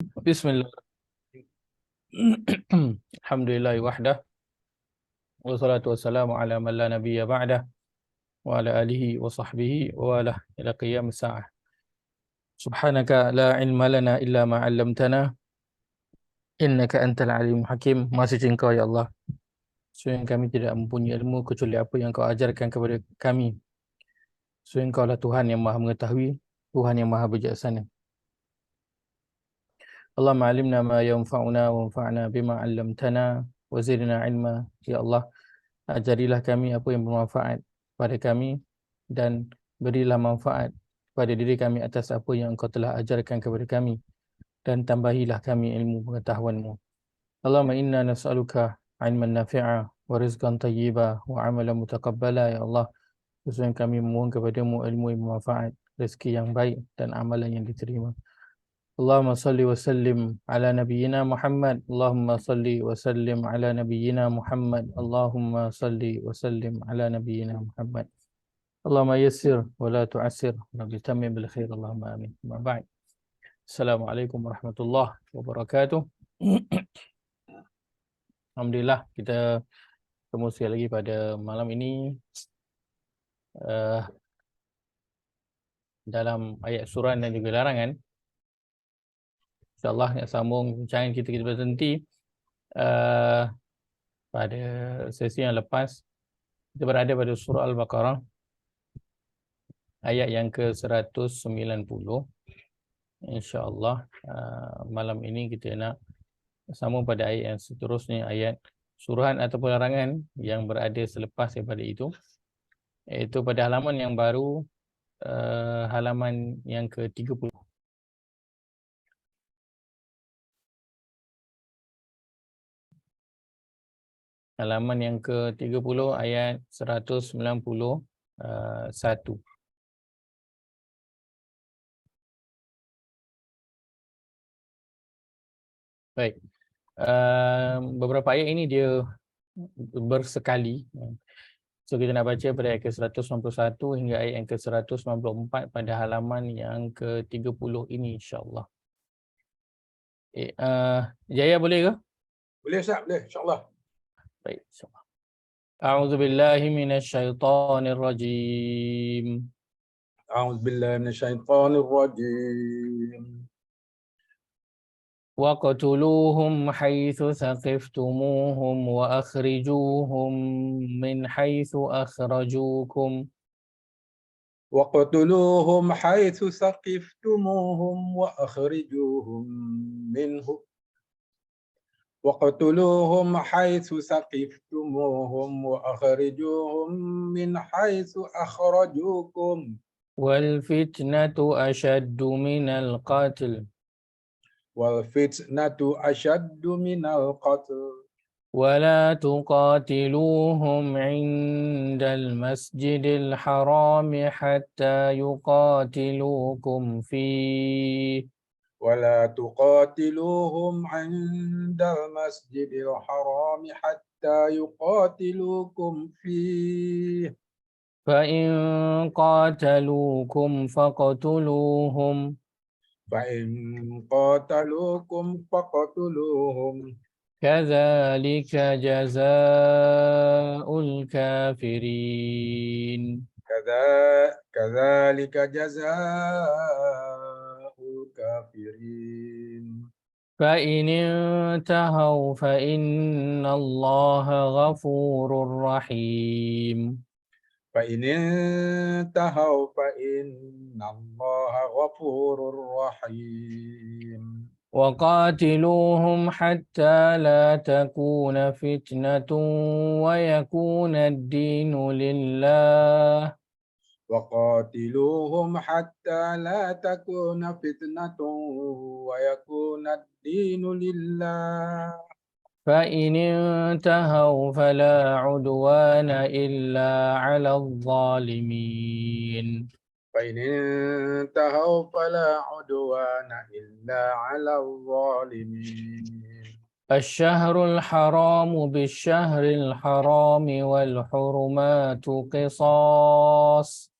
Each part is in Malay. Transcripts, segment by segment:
Bismillah. Alhamdulillah wahdah. Wassalatu wassalamu ala man la nabiyya ba'dah. Wa ala alihi wa sahbihi wa ala ila qiyam sa'ah. Subhanaka la ilma lana illa ma 'allamtana. Innaka antal alim hakim. Masih engkau ya Allah. Sungguh kami tidak mempunyai ilmu kecuali apa yang kau ajarkan kepada kami. Sungguh engkau lah Tuhan yang maha mengetahui, Tuhan yang maha bijaksana. Allahumma alimna ma yanfa'una wa anfa'na bima 'allamtana wa zidna ilma. Ya Allah, ajarilah kami apa yang bermanfaat pada kami dan berilah manfaat pada diri kami atas apa yang Engkau telah ajarkan kepada kami dan tambahilah kami ilmu pengetahuan-Mu. Allahumma inna nas'aluka ilman nafi'a wa rizqan tayyiba wa amalan mutaqabbala. Ya Allah, sesungguhnya kami memohon kepadamu ilmu yang bermanfaat, rezeki yang baik dan amalan yang diterima. Allahumma salli wa sallim ala nabiyyina Muhammad. Allahumma salli wa sallim ala nabiyyina Muhammad. Allahumma salli wa sallim ala nabiyyina Muhammad. Allahumma yassir wa la tu'assir. Rabbi tamim bil khair. Allahumma amin. Amma ba'd. Assalamualaikum warahmatullahi wabarakatuh. Alhamdulillah kita bertemu sekali lagi pada malam ini dalam ayat surah dan juga larangan. InsyaAllah nak sambung perbincangan kita berhenti pada sesi yang lepas. Kita berada pada surah Al-Baqarah ayat yang ke-190. InsyaAllah malam ini kita nak sambung pada ayat yang seterusnya, ayat suruhan ataupun larangan yang berada selepas daripada itu, iaitu pada halaman yang baru, halaman yang ke-30. Halaman yang ke-30 ayat 191. Baik. Beberapa ayat ini dia bersekali. So kita nak baca pada ayat ke-191 hingga ayat yang ke-194 pada halaman yang ke-30 ini, insyaAllah. Jaya boleh ke? Boleh Ustaz, boleh insya-Allah. Baik, insyaAllah. A'udzubillahi minasyaitonirrajim. A'udzubillahi minasyaitonirrajim. وَاقْتُلُوهُمْ حَيْثُ ثَقِفْتُمُوهُمْ وَأَخْرِجُوهُمْ مِنْ حَيْثُ أَخْرَجُوكُمْ وَاقْتُلُوهُمْ حَيْثُ ثَقِفْتُمُوهُمْ وَأَخْرِجُوهُمْ مِنْهُ وَاقْتُلُوهُمْ حَيْثُ ثَقِفْتُمُوهُمْ وَأَخْرِجُوهُمْ مِنْ حَيْثُ أَخْرَجُوكُمْ وَالْفِتْنَةُ أَشَدُّ مِنَ الْقَتْلِ وَالْفِتْنَةُ أَشَدُّ مِنَ الْقَتْلِ وَلَا تُقَاتِلُوهُمْ عِندَ الْمَسْجِدِ الْحَرَامِ حَتَّى يُقَاتِلُوكُمْ فِيهِ ولا تقاتلوهم عند المسجد الحرام حتى يقاتلوكم فيه فَإِنْ قَاتَلُوكُمْ فَاقْتُلُوهُمْ فإن قاتلوكم فاقتلوهم كَذَلِكَ جَزَاءُ الْكَافِرِينَ كذلك جزاء الكافرين فَإِنِ انْتَهَوْا فَإِنَّ اللَّهَ غَفُورٌ رَحِيمٌ فإن انتهوا فإن الله غفور رحيم وَقَاتِلُوهُمْ حَتَّى لَا تَكُونَ فِتْنَةٌ وَيَكُونَ الدِّينُ لِلَّهِ وقاتلوهم حتى لا تكون فتنة ويكون الدين لله فَإِنِ انْتَهَوْا فَلَا عُدْوَانَ إِلَّا عَلَى الظَّالِمِينَ فإن انتهوا فلا عدوان إلا على الظالمين الشهر الحرام بالشهر الحرام والحرمات قصاص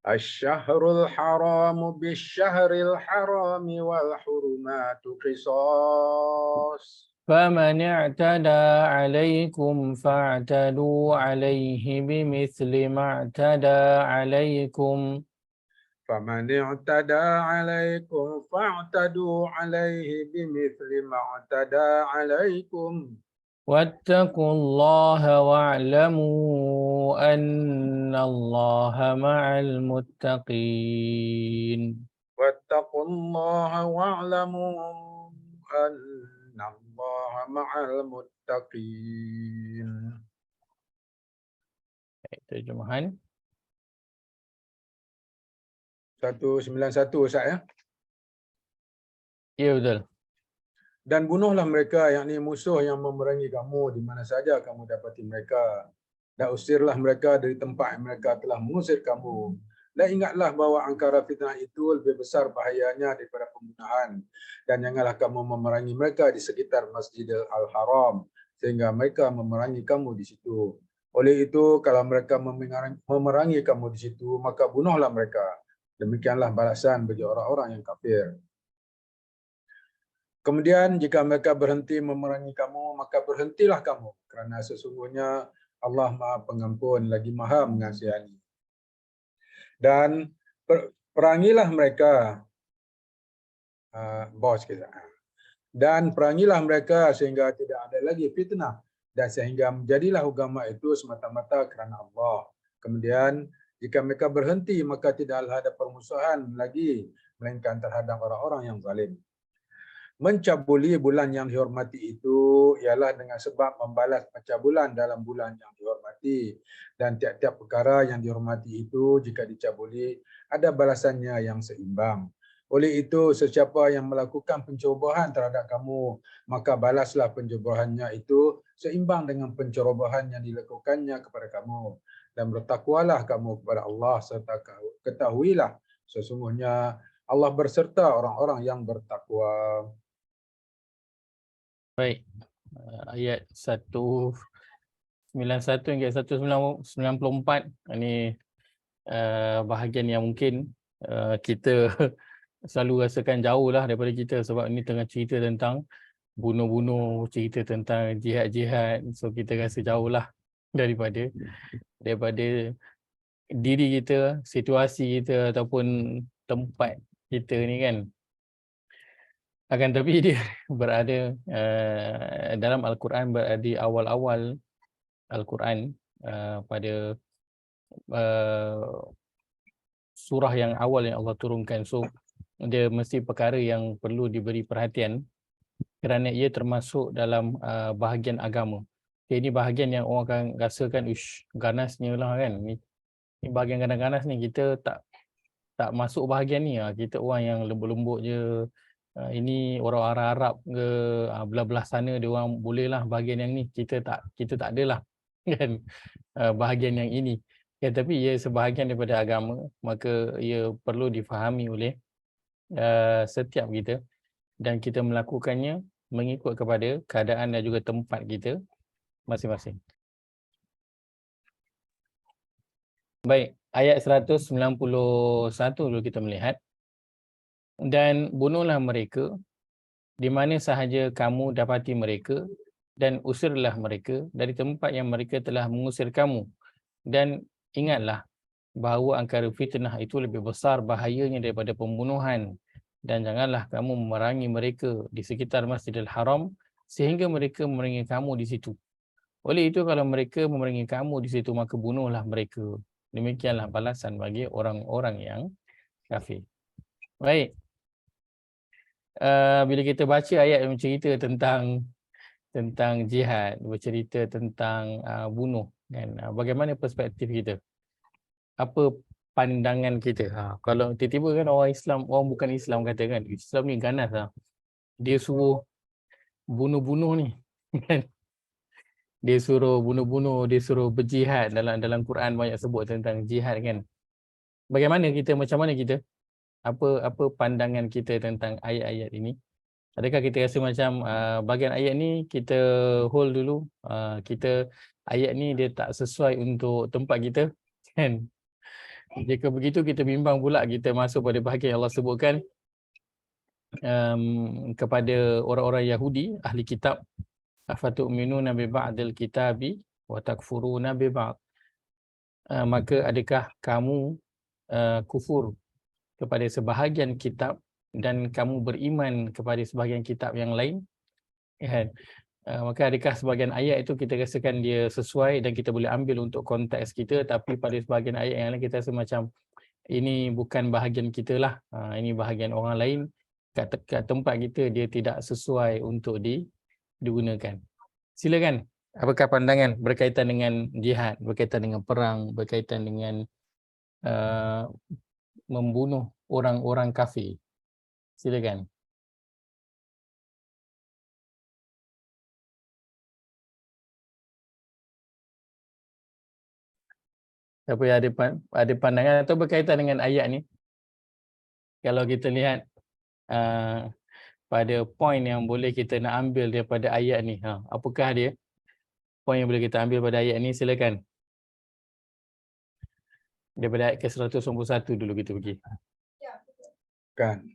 Asy-syahrul haramu bisyyahril harami wal hurumatu qisas. فمن اعتدى عليكم فاعتدوا عليه بمثل ما اعتدى عليكم فمن اعتدى عليكم فاعتدوا عليه بمثل ما اعتدى عليكم. واتقوا الله واعلموا أن الله مع المتقين. واتقوا الله واعلموا أن الله مع المتقين. Terjemahan. 191 Ustaz ya. Ya, betul. Dan bunuhlah mereka, yakni musuh yang memerangi kamu di mana saja kamu dapati mereka. Dan usirlah mereka dari tempat yang mereka telah mengusir kamu. Dan ingatlah bahawa angkara fitnah itu lebih besar bahayanya daripada pembunuhan. Dan janganlah kamu memerangi mereka di sekitar Masjidil Al-Haram sehingga mereka memerangi kamu di situ. Oleh itu, kalau mereka memerangi kamu di situ, maka bunuhlah mereka. Demikianlah balasan bagi orang-orang yang kafir. Kemudian jika mereka berhenti memerangi kamu, maka berhentilah kamu. Kerana sesungguhnya Allah Maha Pengampun, lagi Maha Mengasihani. Dan perangilah mereka, dan perangilah mereka sehingga tidak ada lagi fitnah. Dan sehingga menjadilah agama itu semata-mata kerana Allah. Kemudian jika mereka berhenti, maka tidaklah ada permusuhan lagi, melainkan terhadap orang-orang yang zalim. Mencabuli bulan yang dihormati itu ialah dengan sebab membalas pencabulan dalam bulan yang dihormati. Dan tiap-tiap perkara yang dihormati itu jika dicabuli ada balasannya yang seimbang. Oleh itu, sesiapa yang melakukan pencerobohan terhadap kamu, maka balaslah pencerobohannya itu seimbang dengan pencerobohan yang dilakukannya kepada kamu. Dan bertakwalah kamu kepada Allah serta ketahuilah sesungguhnya Allah berserta orang-orang yang bertakwa. Baik. Ayat 191 hingga 194. Ini bahagian yang mungkin kita selalu rasakan jauh lah daripada kita, sebab ini tengah cerita tentang bunuh-bunuh, cerita tentang jihad-jihad. So kita rasa jauh lah daripada diri kita, situasi kita ataupun tempat kita ni kan. Akan tapi dia berada dalam Al-Quran, berada di awal-awal Al-Quran, pada surah yang awal yang Allah turunkan. So dia mesti perkara yang perlu diberi perhatian kerana ia termasuk dalam bahagian agama. Ini bahagian yang orang akan rasakan ganasnya lah kan. Ni bahagian ganas-ganas ni kita tak masuk bahagian ni. Kita orang yang lembut-lembut je. Ini orang Arab ke belah-belah sana dia orang boleh lah bahagian yang ni. Kita tak adalah kan bahagian yang ini. Ya, tapi ia sebahagian daripada agama, maka ia perlu difahami oleh setiap kita dan kita melakukannya mengikut kepada keadaan dan juga tempat kita masing-masing. Baik, ayat 191 dulu kita melihat. Dan bunuhlah mereka di mana sahaja kamu dapati mereka dan usirlah mereka dari tempat yang mereka telah mengusir kamu. Dan ingatlah bahawa angkara fitnah itu lebih besar bahayanya daripada pembunuhan. Dan janganlah kamu memerangi mereka di sekitar Masjidil Haram sehingga mereka memerangi kamu di situ. Oleh itu, kalau mereka memerangi kamu di situ, maka bunuhlah mereka. Demikianlah balasan bagi orang-orang yang kafir. Baik. Bila kita baca ayat yang bercerita tentang jihad, bercerita tentang bunuh, kan? Bagaimana perspektif kita? Apa pandangan kita? Kalau tiba-tiba kan orang Islam, orang bukan Islam kata kan, Islam ni ganas lah. Dia suruh bunuh-bunuh ni. Kan? Dia suruh bunuh-bunuh, dia suruh berjihad. Dalam Quran banyak sebut tentang jihad kan. Bagaimana kita, macam mana kita? Apa pandangan kita tentang ayat-ayat ini? Adakah kita rasa macam bahagian ayat ni kita hold dulu, ayat ni dia tak sesuai untuk tempat kita kan? Jika begitu kita bimbang pula kita masuk pada bahagian yang Allah sebutkan kepada orang-orang Yahudi ahli kitab, afatu'minuna bi ba'dil kitabi wa takfuruna bi ba'd. Maka adakah kamu kufur kepada sebahagian kitab dan kamu beriman kepada sebahagian kitab yang lain? Kan? Maka adakah sebahagian ayat itu kita rasakan dia sesuai dan kita boleh ambil untuk konteks kita, tapi pada sebahagian ayat yang lain kita rasa macam ini bukan bahagian kita lah, ini bahagian orang lain, kat tempat kita dia tidak sesuai untuk digunakan. Silakan, apakah pandangan berkaitan dengan jihad, berkaitan dengan perang, berkaitan dengan membunuh orang-orang kafir? Silakan. Siapa yang ada pandangan atau berkaitan dengan ayat ni? Kalau kita lihat pada poin yang boleh kita nak ambil daripada ayat ni, apakah dia? Poin yang boleh kita ambil pada ayat ni, silakan. Daripada ayat ke-191 dulu kita pergi. Kan.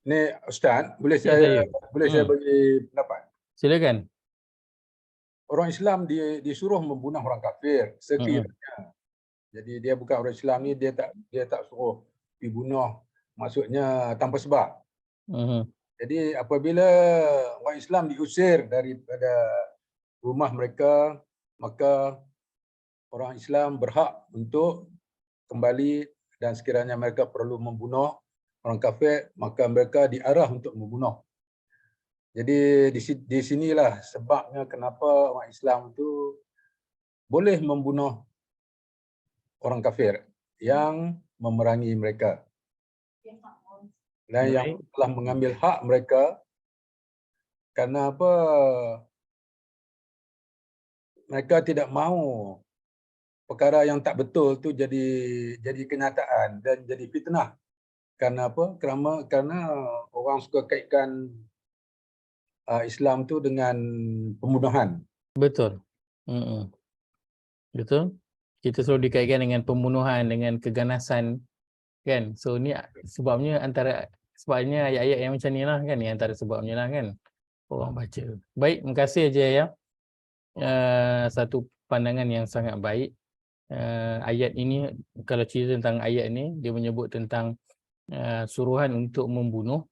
Ni Ustaz, boleh Ya, saya saya. bagi pendapat? Silakan. Orang Islam disuruh membunuh orang kafir sekiranya. Jadi dia bukan orang Islam ni, dia tak suruh dibunuh, maksudnya tanpa sebab. Jadi apabila orang Islam diusir daripada rumah mereka, maka orang Islam berhak untuk kembali, dan sekiranya mereka perlu membunuh orang kafir, maka mereka diarah untuk membunuh. Jadi di sinilah sebabnya kenapa orang Islam itu boleh membunuh orang kafir yang memerangi mereka dan yang telah mengambil hak mereka. Karena apa? Mereka tidak mahu perkara yang tak betul tu jadi kenyataan dan jadi fitnah. Karena apa? Kerana orang suka kaitkan Islam tu dengan pembunuhan. Betul. Betul. Kita selalu dikaitkan dengan pembunuhan, dengan keganasan, kan? So ni sebabnya sebabnya ayat-ayat yang macam ni lah kan, ni antara sebabnya lah kan orang baca. Baik, terima kasih je ya. Satu pandangan yang sangat baik. Ayat ini, kalau cerita tentang ayat ini, dia menyebut tentang suruhan untuk membunuh,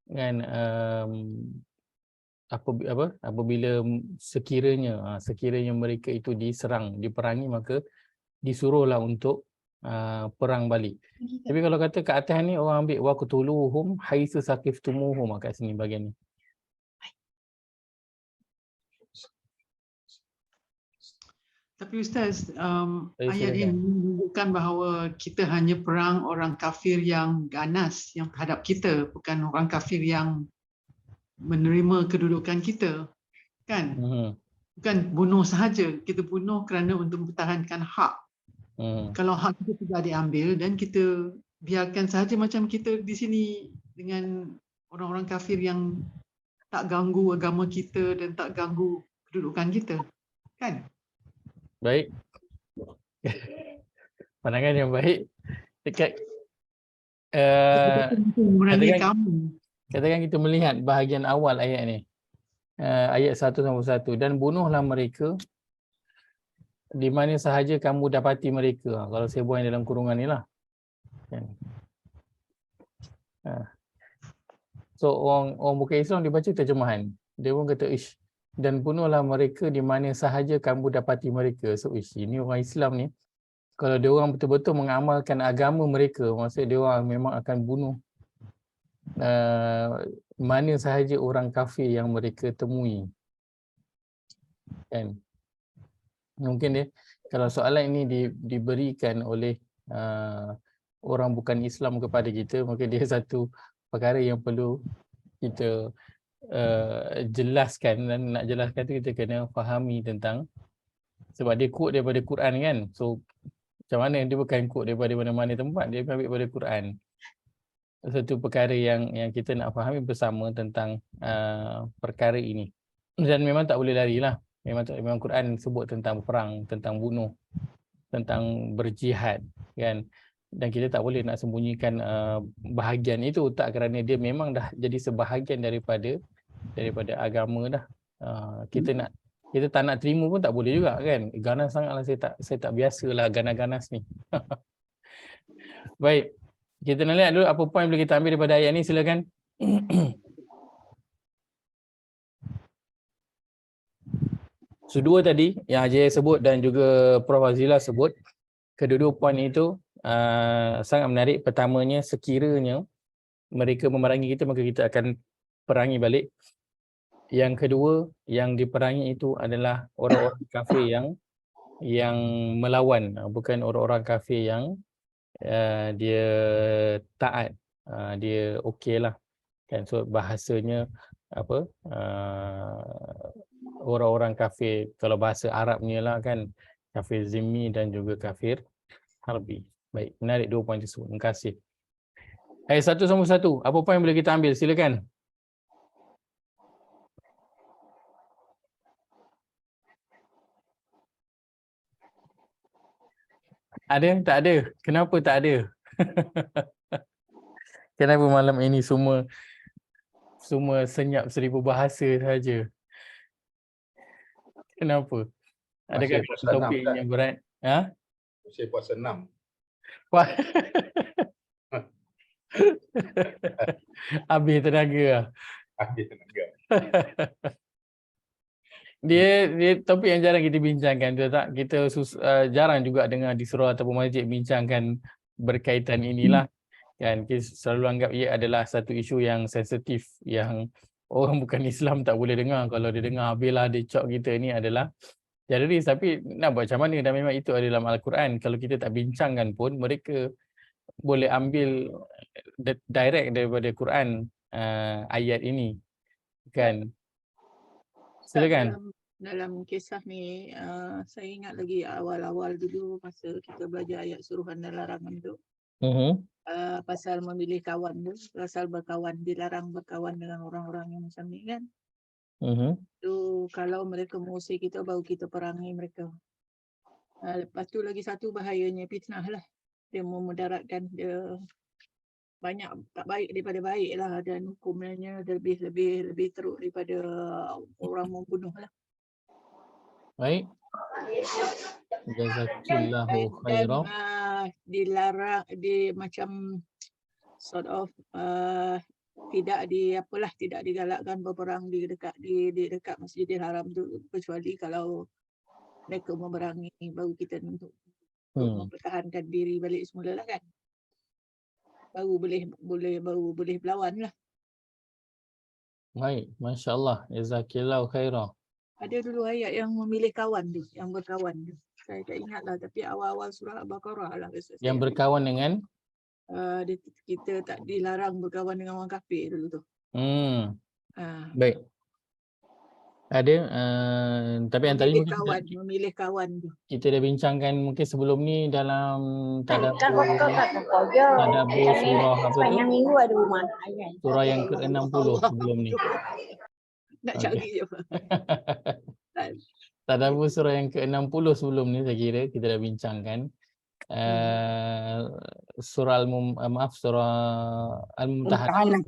kan, apabila sekiranya mereka itu diserang, diperangi, maka disuruhlah untuk perang balik. Tapi kalau kata kat atas ni orang ambil waqtuluhum haitsu saqiftumuhum kat sini bahagian ni. Tapi Ustaz, ayat ini menunjukkan bahawa kita hanya perang orang kafir yang ganas yang terhadap kita, bukan orang kafir yang menerima kedudukan kita, kan? Bukan bunuh sahaja, kita bunuh kerana untuk mempertahankan hak. Kalau hak kita tidak diambil dan kita biarkan sahaja macam kita di sini dengan orang-orang kafir yang tak ganggu agama kita dan tak ganggu kedudukan kita, kan? Baik. Pandangan yang baik. Dekat katakan kita melihat bahagian awal ayat ni. Ayat 1-1. Dan bunuhlah mereka di mana sahaja kamu dapati mereka. Kalau saya buang dalam kurungan ni lah. So orang bukan Islam dia baca terjemahan. Dia pun kata ish, dan bunuhlah mereka di mana sahaja kamu dapati mereka. So ish, ini orang Islam ni, kalau dia orang betul-betul mengamalkan agama mereka, maksudnya dia orang memang akan bunuh mana sahaja orang kafir yang mereka temui, kan? Mungkin dia, kalau soalan ini diberikan oleh orang bukan Islam kepada kita, maka dia satu perkara yang perlu kita jelaskan, dan nak jelaskan tu kita kena fahami tentang, sebab dia quote daripada Quran kan. So macam mana dia bukan quote daripada mana-mana tempat, dia ambil daripada Quran. Satu perkara yang kita nak fahami bersama tentang perkara ini. Dan memang tak boleh lari lah. Memang Quran sebut tentang perang, tentang bunuh. tentang berjihad, kan. Dan kita tak boleh nak sembunyikan bahagian itu, tak, kerana dia memang dah jadi sebahagian daripada agama dah. Kita tak nak terima pun tak boleh juga, kan. Ganas sangatlah, saya tak biasalah ganas-ganas ni. Baik. Kita nak lihat dulu apa poin boleh kita ambil daripada ayat ni, silakan. So, dua tadi yang Haji sebut dan juga Prof Azila sebut, kedua-dua poin itu sangat menarik. Pertamanya, sekiranya mereka memerangi kita, maka kita akan perangi balik. Yang kedua, yang diperangi itu adalah orang-orang kafir yang melawan, bukan orang-orang kafir yang dia taat, dia okeylah, kan. So bahasanya apa, orang-orang kafir, kalau bahasa Arabnya lah, kan, kafir zimmi dan juga kafir harbi. Baik, menarik dua poin tersebut. Terima kasih. Satu sama satu, apa poin boleh kita ambil, silakan. Ada? Tak ada? Kenapa tak ada? Kenapa malam ini semua senyap 1000 bahasa saja? Kenapa? Adakah topik yang berat? Ha? Saya puasa 6. Habis tenaga. Habis tenaga. Dia topik yang jarang kita bincangkan, betul tak? Kita jarang juga dengar di surau ataupun masjid bincangkan berkaitan inilah, kan. Kita selalu anggap ia adalah satu isu yang sensitif, yang orang bukan Islam tak boleh dengar. Kalau dia dengar, habislah dia cok kita ni adalah teroris. Tapi nak buat macam mana, dan memang itu adalah dalam Al-Quran. Kalau kita tak bincangkan pun, mereka boleh ambil direct daripada Quran ayat ini, kan. Silakan. Dalam kisah ni, saya ingat lagi awal-awal dulu masa kita belajar ayat suruhan dan larangan tu. Pasal memilih kawan tu, pasal berkawan, dilarang berkawan dengan orang-orang yang macam ni, kan. Tu kalau mereka mengusir kita, baru kita perangi mereka. Lepas tu lagi satu bahayanya fitnah lah. Dia memudaratkan, dia banyak tak baik daripada baik lah, dan hukumannya lebih teruk daripada orang membunuh lah. Baik. Jazakallahu khairan. Dilarang, macam sort of tidak digalakkan berperang di dekat Masjidil Haram tu, kecuali kalau mereka memerangi, baru kita untuk mempertahankan diri balik semula lah, kan. Baru boleh berlawan lah. Baik, masya-Allah, jazakallahu khairan. Ada dulu ayat yang memilih kawan tu, yang berkawan tu. Saya tak ingat lah, tapi awal-awal surah Al-Baqarah lah. Yang berkawan dengan? Kita tak dilarang berkawan dengan orang kafir dulu tu. Baik. Ada, tapi yang tadi memilih kawan tu. Kita dah bincangkan mungkin sebelum ni dalam tadabbur surah apa tu? Surah yang ke-60 sebelum ni. Nak cari je. Tadabbur surah yang ke-60 sebelum ni saya kira kita dah bincangkan. Surah Al-Mumtahanah.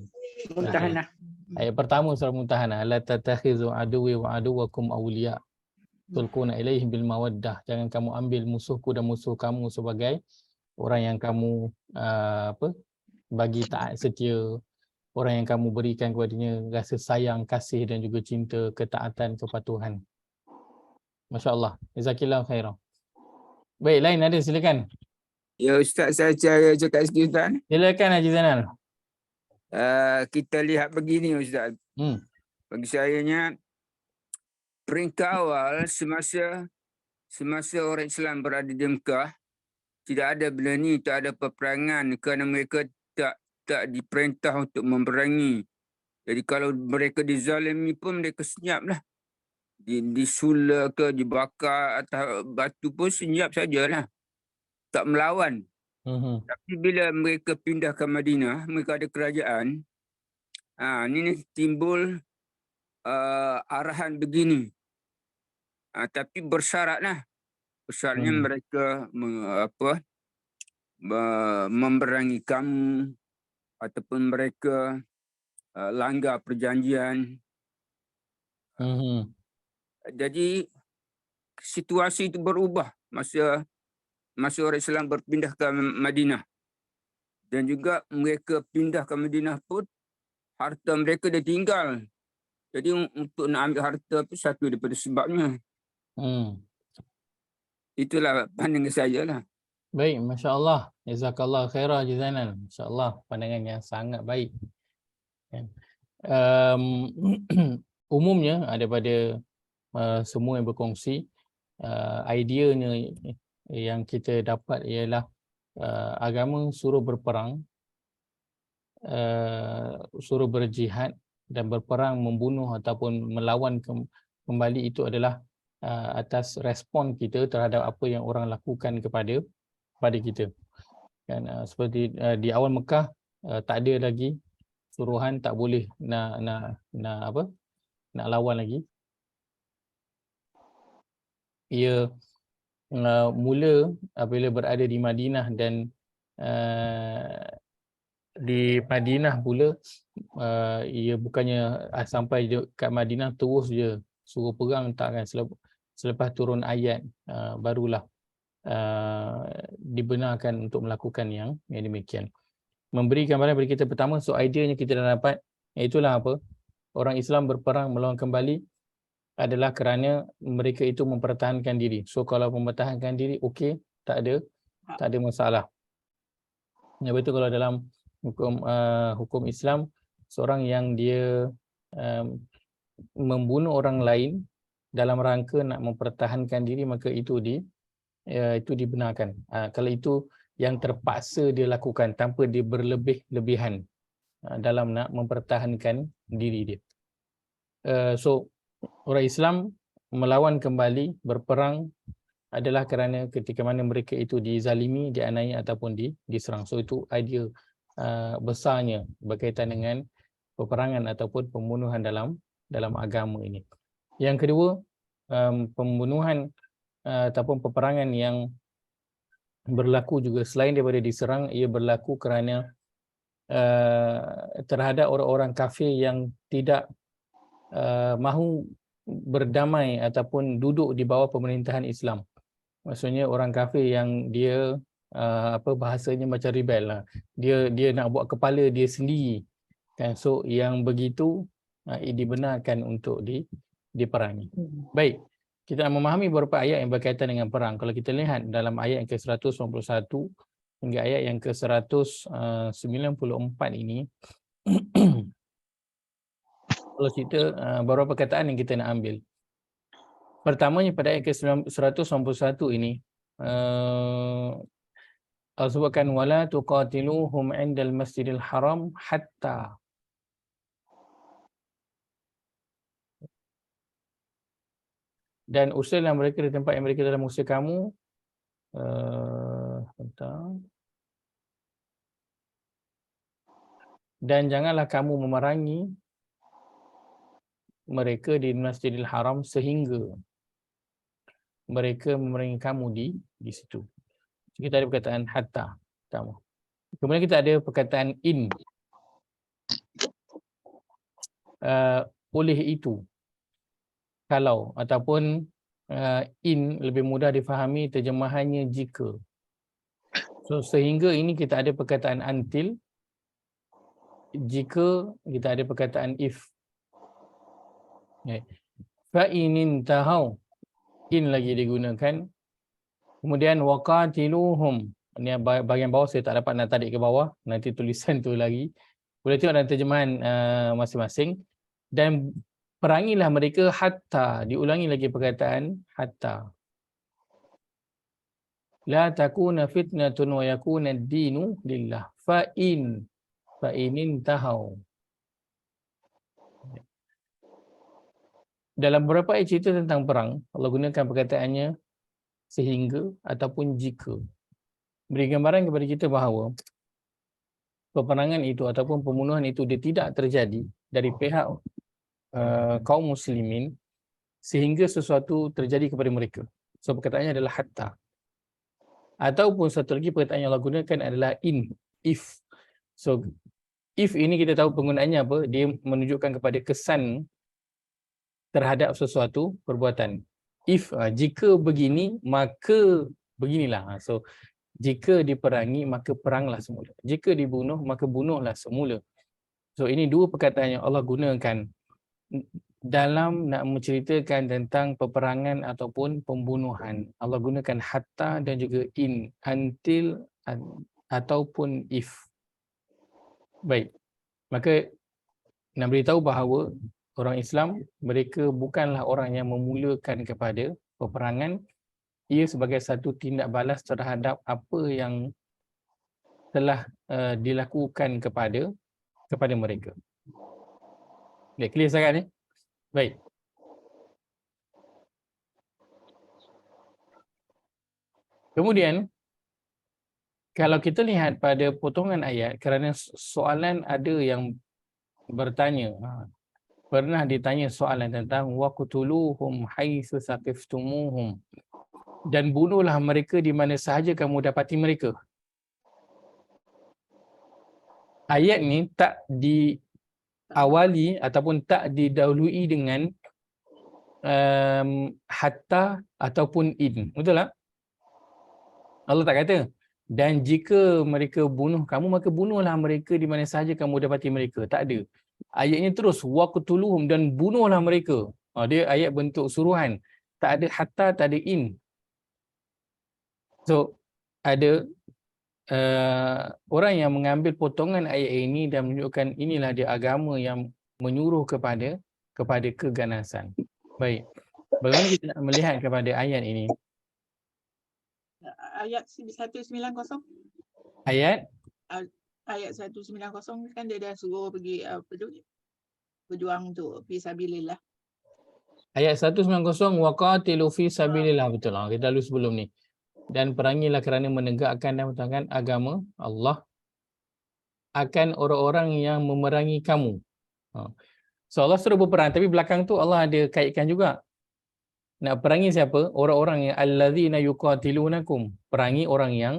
Ayat pertama surah Mumtahanah, la tatakhizu aduwwi wa aduwwakum awliya tulquna ilaihim bil mawaddah. Jangan kamu ambil musuhku dan musuh kamu sebagai orang yang kamu bagi taat setia, orang yang kamu berikan kepadanya rasa sayang, kasih dan juga cinta, ketaatan, kepatuhan. Masya-Allah. Jazakallahu khairan. Baik, lain ada, silakan. Ya Ustaz, saya cakap sikit Ustaz. Silakan Haji Zainal. Kita lihat begini Ustaz. Bagi sayanya, peringkat awal semasa orang Islam berada di Mekah, tidak ada benda ni, tak ada peperangan kerana mereka tak diperintah untuk memerangi. Jadi kalau mereka dizalimi pun mereka senyap lah. Disula ke, dibakar atas batu pun senyap sajalah. Tak melawan. Tapi bila mereka pindah ke Madinah, mereka ada kerajaan. Ini timbul arahan begini. Tapi bersyaratlah. Besarnya mereka memerangi kamu ataupun mereka langgar perjanjian. Jadi situasi itu berubah masa orang Islam berpindah ke Madinah. Dan juga mereka pindah ke Madinah pun harta mereka dah tinggal. Jadi untuk nak ambil harta pun satu daripada sebabnya. Itulah pandangan saya lah. Baik, Masya Allah. Jazakallah khairah Jazainal. Masya Allah, pandangan yang sangat baik. Umumnya daripada semua yang berkongsi, ideanya yang kita dapat ialah agama suruh berperang, suruh berjihad dan berperang, membunuh ataupun melawan kembali itu adalah atas respon kita terhadap apa yang orang lakukan kepada kita. Kan seperti di awal Mekah tak ada lagi suruhan tak boleh nak lawan lagi. Ia mula apabila berada di Madinah dan di Madinah pula ia bukannya sampai kat Madinah terus je suruh perang, tak kan. Selepas turun ayat barulah dibenarkan untuk melakukan yang demikian. Memberi gambaran kepada kita pertama, so ideanya kita dah dapat, iaitulah apa? Orang Islam berperang melawan kembali adalah kerana mereka itu mempertahankan diri. So kalau mempertahankan diri, okey, tak ada masalah. Ya, betul. Kalau dalam hukum Islam, seorang yang dia membunuh orang lain dalam rangka nak mempertahankan diri, maka itu dibenarkan. Kalau itu yang terpaksa dia lakukan tanpa dia berlebih-lebihan dalam nak mempertahankan diri dia. So orang Islam melawan kembali, berperang adalah kerana ketika mana mereka itu dizalimi, dianiaya ataupun diserang. So itu idea besarnya berkaitan dengan peperangan ataupun pembunuhan dalam agama ini. Yang kedua, pembunuhan ataupun peperangan yang berlaku juga selain daripada diserang, ia berlaku kerana terhadap orang-orang kafir yang tidak mahu berdamai ataupun duduk di bawah pemerintahan Islam. Maksudnya orang kafir yang dia bahasanya macam rebel lah. Dia nak buat kepala dia sendiri. Kan? So yang begitu dibenarkan untuk diperangi. Baik. Kita memahami beberapa ayat yang berkaitan dengan perang. Kalau kita lihat dalam ayat yang ke-191 hingga ayat yang ke-194 ini, kalau kita beberapa perkataan yang kita nak ambil. Pertamanya pada ayat ke-191 ini, Allah sebutkan wala tuqatiluhum 'indal masjidil haram hatta. Dan usirlah mereka di tempat yang mereka telah mengusir kamu. Dan janganlah kamu memerangi mereka di Masjidil Haram sehingga mereka memerangi kamu di situ. Kita ada perkataan hatta. Kemudian kita ada perkataan in. Oleh itu, kalau, ataupun in lebih mudah difahami terjemahannya jika. So sehingga ini kita ada perkataan until, jika kita ada perkataan if. Fa in tahau, in lagi digunakan. Kemudian waqatiluhum, ini bahagian bawah saya tak dapat nak tarik ke bawah, nanti tulisan tu lagi. Boleh tengok dalam terjemahan masing-masing. Dan perangilah mereka hatta, diulangi lagi perkataan hatta. La takuna fitnatun wa yakuna ad-dinu lillah. Fa inin tahau. Dalam beberapa ayat cerita tentang perang, Allah gunakan perkataannya sehingga ataupun jika. Beri gambaran kepada kita bahawa peperangan itu ataupun pembunuhan itu dia tidak terjadi dari pihak kaum muslimin sehingga sesuatu terjadi kepada mereka. So perkataannya adalah hatta. Ataupun satu lagi perkataan yang Allah gunakan adalah in, if. So if ini kita tahu penggunaannya apa, dia menunjukkan kepada kesan terhadap sesuatu perbuatan. If, jika begini maka beginilah. So jika diperangi maka peranglah semula. Jika dibunuh maka bunuhlah semula. So ini dua perkataan yang Allah gunakan dalam nak menceritakan tentang peperangan ataupun pembunuhan. Allah gunakan hatta dan juga in, until ataupun if. Baik. Maka nak beritahu bahawa orang Islam, mereka bukanlah orang yang memulakan kepada peperangan. Ia sebagai satu tindak balas terhadap apa yang telah dilakukan kepada mereka. Okay, clear sangat ni? Baik. Kemudian, kalau kita lihat pada potongan ayat, kerana soalan ada yang bertanya, pernah ditanya soalan tentang waqtuluhum haitsu saqiftumuhum, dan bunuhlah mereka di mana sahaja kamu dapati mereka. Ayat ni tak diawali ataupun tak didahului dengan hatta ataupun in. Betul tak? Allah tak kata, dan jika mereka bunuh kamu maka bunuhlah mereka di mana sahaja kamu dapati mereka. Tak ada. Ayatnya terus waqtuluhum, dan bunuhlah mereka. Dia ayat bentuk suruhan. Tak ada hatta, tak ada in. So ada orang yang mengambil potongan ayat ini dan menunjukkan inilah dia agama yang menyuruh kepada keganasan. Baik. Bagaimana kita nak melihat kepada ayat ini? Ayat 190. Ayat 190 kan dia dah suruh pergi berjuang untuk fi sabilillah. Ayat 190, waqatilu fi sabilillah, betul lah. Kita lalu sebelum ni. Dan perangilah kerana menegakkan dan mempertahankan agama Allah akan orang-orang yang memerangi kamu. So Allah suruh berperang, tapi belakang tu Allah ada kaitkan juga. Nak perangi siapa? Orang-orang yang allazina yuqatilunakum. Perangi orang yang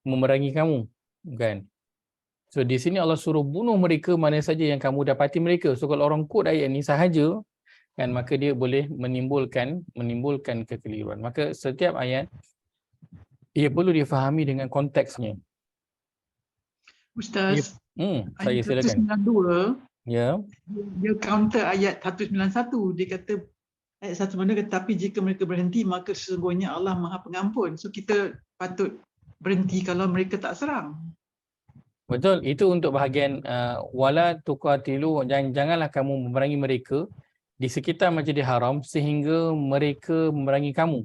memerangi kamu. Kan? So di sini Allah suruh bunuh mereka mana saja yang kamu dapati mereka. So kalau orang kod ayat ni sahaja, kan, maka dia boleh menimbulkan kekeliruan. Maka setiap ayat ia perlu difahami dengan konteksnya. Ustaz, saya silakan. 192, ya. Dia counter ayat 191. Dia kata ayat 192 kata, tapi jika mereka berhenti maka sesungguhnya Allah Maha Pengampun. So kita patut berhenti kalau mereka tak serang. Betul, itu untuk bahagian wala tuqatilu, janganlah kamu memerangi mereka di sekitar Masjidil Haram sehingga mereka memerangi kamu.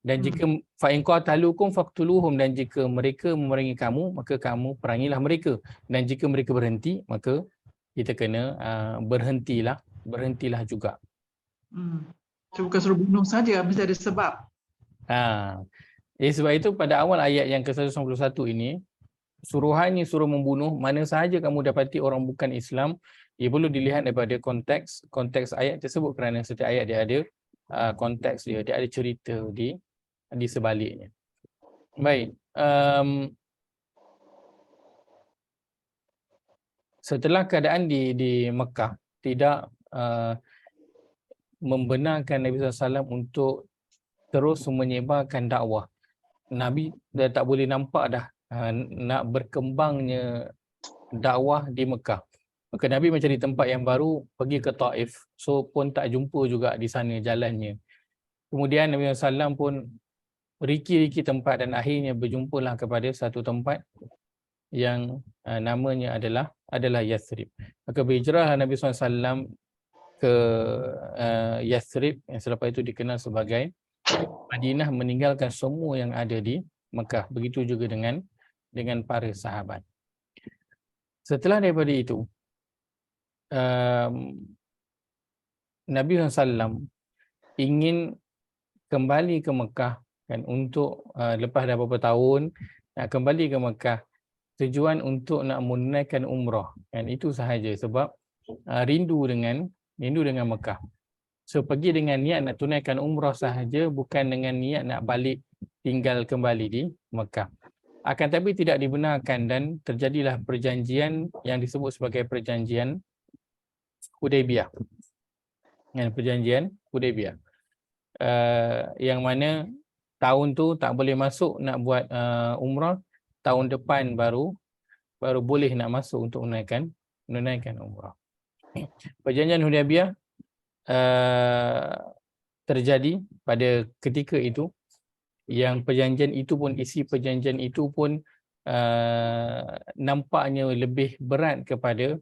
Dan jika fa in qatalukum faqtuluhum, dan jika mereka memerangi kamu maka kamu perangilah mereka. Dan jika mereka berhenti maka kita kena berhentilah juga. So bukan suruh bunuh saja, mesti ada sebab. Sebab itu pada awal ayat yang ke-191 ini, suruhannya suruh membunuh mana sahaja kamu dapati orang bukan Islam. Ia perlu dilihat daripada konteks ayat tersebut, kerana setiap ayat dia ada konteks dia ada cerita di sebaliknya. Baik. Setelah keadaan di Mekah tidak membenarkan Nabi SAW untuk terus menyebarkan dakwah. Nabi dah tak boleh nampak dah nak berkembangnya dakwah di Mekah. Maka Nabi mencari tempat yang baru, pergi ke Taif. So pun tak jumpa juga di sana jalannya. Kemudian Nabi SAW pun riki-riki tempat dan akhirnya berjumpalah kepada satu tempat yang namanya adalah Yathrib. Maka berhijrahlah Nabi SAW ke Yathrib, yang selepas itu dikenal sebagai Madinah, meninggalkan semua yang ada di Mekah. Begitu juga dengan para sahabat. Setelah daripada itu, Nabi SAW ingin kembali ke Mekah, kan, untuk lepas dah beberapa tahun nak kembali ke Mekah, tujuan untuk nak menunaikan umrah, kan, itu sahaja, sebab rindu dengan Mekah. So pergi dengan niat nak tunaikan umrah sahaja, bukan dengan niat nak balik tinggal kembali di Mekah. Akan tapi tidak dibenarkan dan terjadilah perjanjian yang disebut sebagai perjanjian Hudaybiyah. Perjanjian Hudaybiyah. Yang mana tahun tu tak boleh masuk nak buat umrah, tahun depan baru boleh nak masuk untuk menunaikan umrah. Perjanjian Hudaybiyah terjadi pada ketika itu, yang perjanjian itu pun, isi perjanjian itu pun nampaknya lebih berat kepada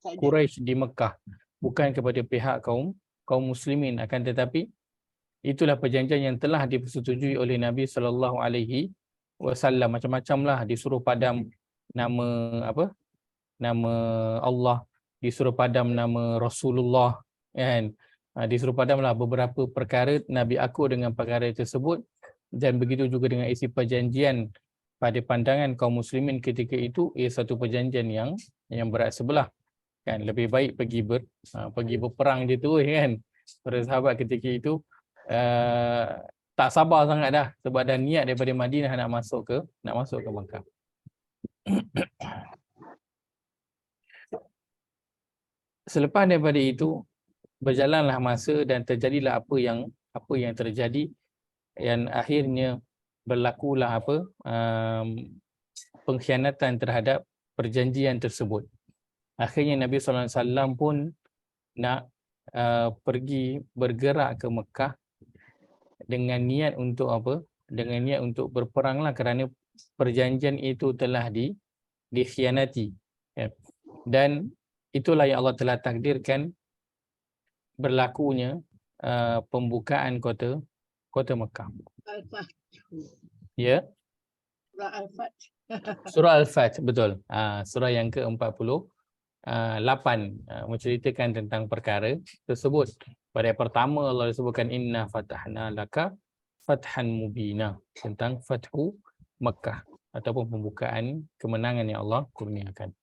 Quraisy di Mekah, bukan kepada pihak kaum muslimin. Akan tetapi itulah perjanjian yang telah dipersetujui oleh Nabi SAW. Macam-macam lah, disuruh padam nama nama Allah, disuruh padam nama Rasulullah, kan? Disuruh padamlah beberapa perkara Nabi aku dengan perkara tersebut, dan begitu juga dengan isi perjanjian pada pandangan kaum muslimin ketika itu, ia satu perjanjian yang berat sebelah, kan? Lebih baik pergi berperang je tu, kan? Para sahabat ketika itu tak sabar sangat dah, sebab dah niat daripada Madinah nak masuk ke Mekah. Selepas daripada itu, berjalanlah masa dan terjadilah apa yang terjadi, yang akhirnya berlakulah pengkhianatan terhadap perjanjian tersebut. Akhirnya Nabi SAW pun nak pergi bergerak ke Mekah dengan niat untuk dengan niat untuk berperanglah, kerana perjanjian itu telah dikhianati. Dan itulah yang Allah telah takdirkan berlakunya pembukaan kota Mekah. Ya. Surah Al-Fath, betul. Surah yang ke-48 menceritakan tentang perkara tersebut. Pada yang pertama Allah disebutkan inna fatahna laka fathan mubina, tentang Fathu Mekah ataupun pembukaan kemenangan yang Allah kurniakan.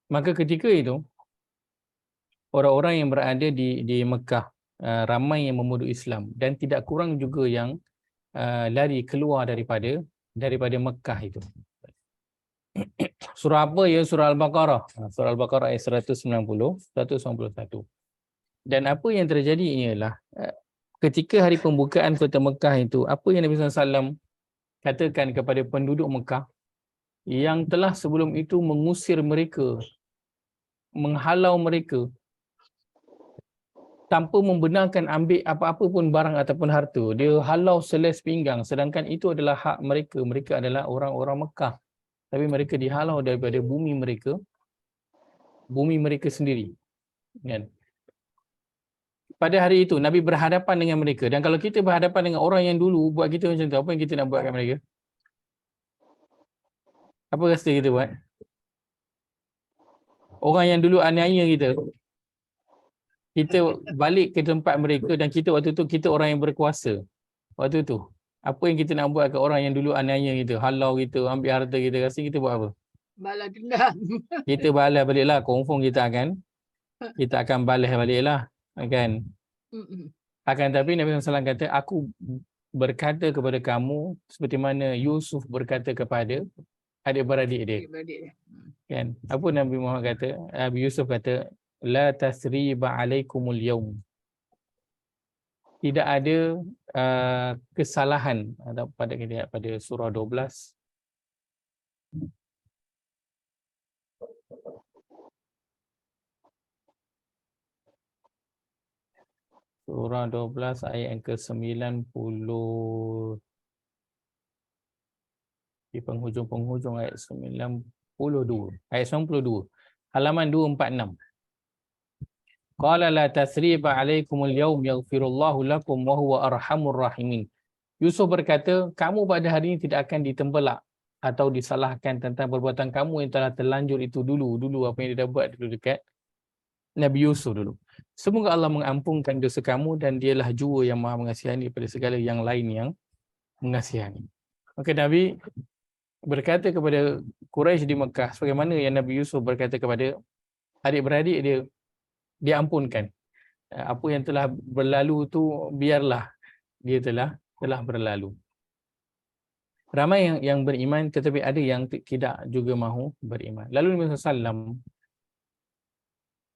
Maka ketika itu orang-orang yang berada di Mekah ramai yang memeluk Islam, dan tidak kurang juga yang lari keluar daripada Mekah itu. Surah apa ya? Surah Al-Baqarah. Surah Al-Baqarah ayat 191. Dan apa yang terjadi ialah ketika hari pembukaan kota Mekah itu, apa yang Nabi SAW katakan kepada penduduk Mekah yang telah sebelum itu mengusir mereka, menghalau mereka tanpa membenarkan ambil apa-apa pun barang ataupun harta. Dia halau seles pinggang, sedangkan itu adalah hak mereka. Mereka adalah orang-orang Mekah, tapi mereka dihalau daripada bumi mereka sendiri, kan? Pada hari itu Nabi berhadapan dengan mereka, dan kalau kita berhadapan dengan orang yang dulu buat kita macam tu, apa yang kita nak buat kat mereka? Apa rasa kita buat? Orang yang dulu aniaya kita balik ke tempat mereka, dan kita waktu tu kita orang yang berkuasa. Waktu tu apa yang kita nak buat ke orang yang dulu aniaya kita, halau kita, ambil harta kita, rasa kita buat apa? Balas dendam. Kita balas baliklah, confirm kita akan balas baliklah, kan? Akan tapi Nabi SAW kata, aku berkata kepada kamu seperti mana Yusuf berkata kepada adik-beradik dia. Kan? Apa Nabi Muhammad kata? Nabi Yusuf kata, la tasriba alaikumul yaum. Tidak ada kesalahan. Pada kita lihat pada surah 12. Surah 12 ayat yang ke-90. Di penghujung ayat 92. Ayat 92. Halaman 246. Qala la tasriba alaikumul yawm yaghfirullahu lakum wa huwa arhamur rahimin. Yusuf berkata, kamu pada hari ini tidak akan ditembelak atau disalahkan tentang perbuatan kamu yang telah terlanjur itu dulu apa yang dia dah buat dulu dekat Nabi Yusuf dulu. Semoga Allah mengampunkan dosa kamu, dan dialah jua yang maha mengasihani daripada segala yang lain yang mengasihani. Maka Nabi berkata kepada Quraisy di Mekah sebagaimana yang Nabi Yusuf berkata kepada adik-beradik dia dia ampunkan. Apa yang telah berlalu tu biarlah dia telah berlalu. Ramai yang beriman, tetapi ada yang tidak juga mahu beriman. Lalu Nabi SAW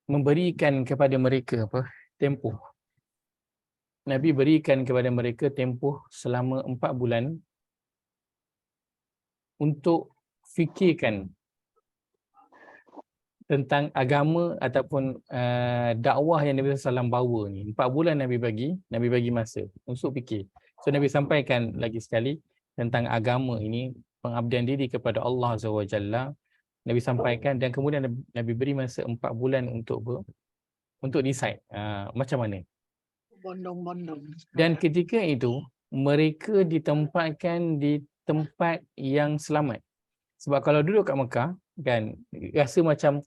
memberikan kepada mereka tempoh. Nabi berikan kepada mereka tempoh selama 4 bulan untuk fikirkan tentang agama ataupun dakwah yang Nabi SAW bawa ni. 4 bulan Nabi bagi masa untuk fikir. So Nabi sampaikan lagi sekali tentang agama ini, pengabdian diri kepada Allah SWT. Nabi sampaikan dan kemudian Nabi beri masa 4 bulan untuk decide macam mana. Bondong-bondong. Dan ketika itu mereka ditempatkan di tempat yang selamat. Sebab kalau duduk kat Mekah kan rasa macam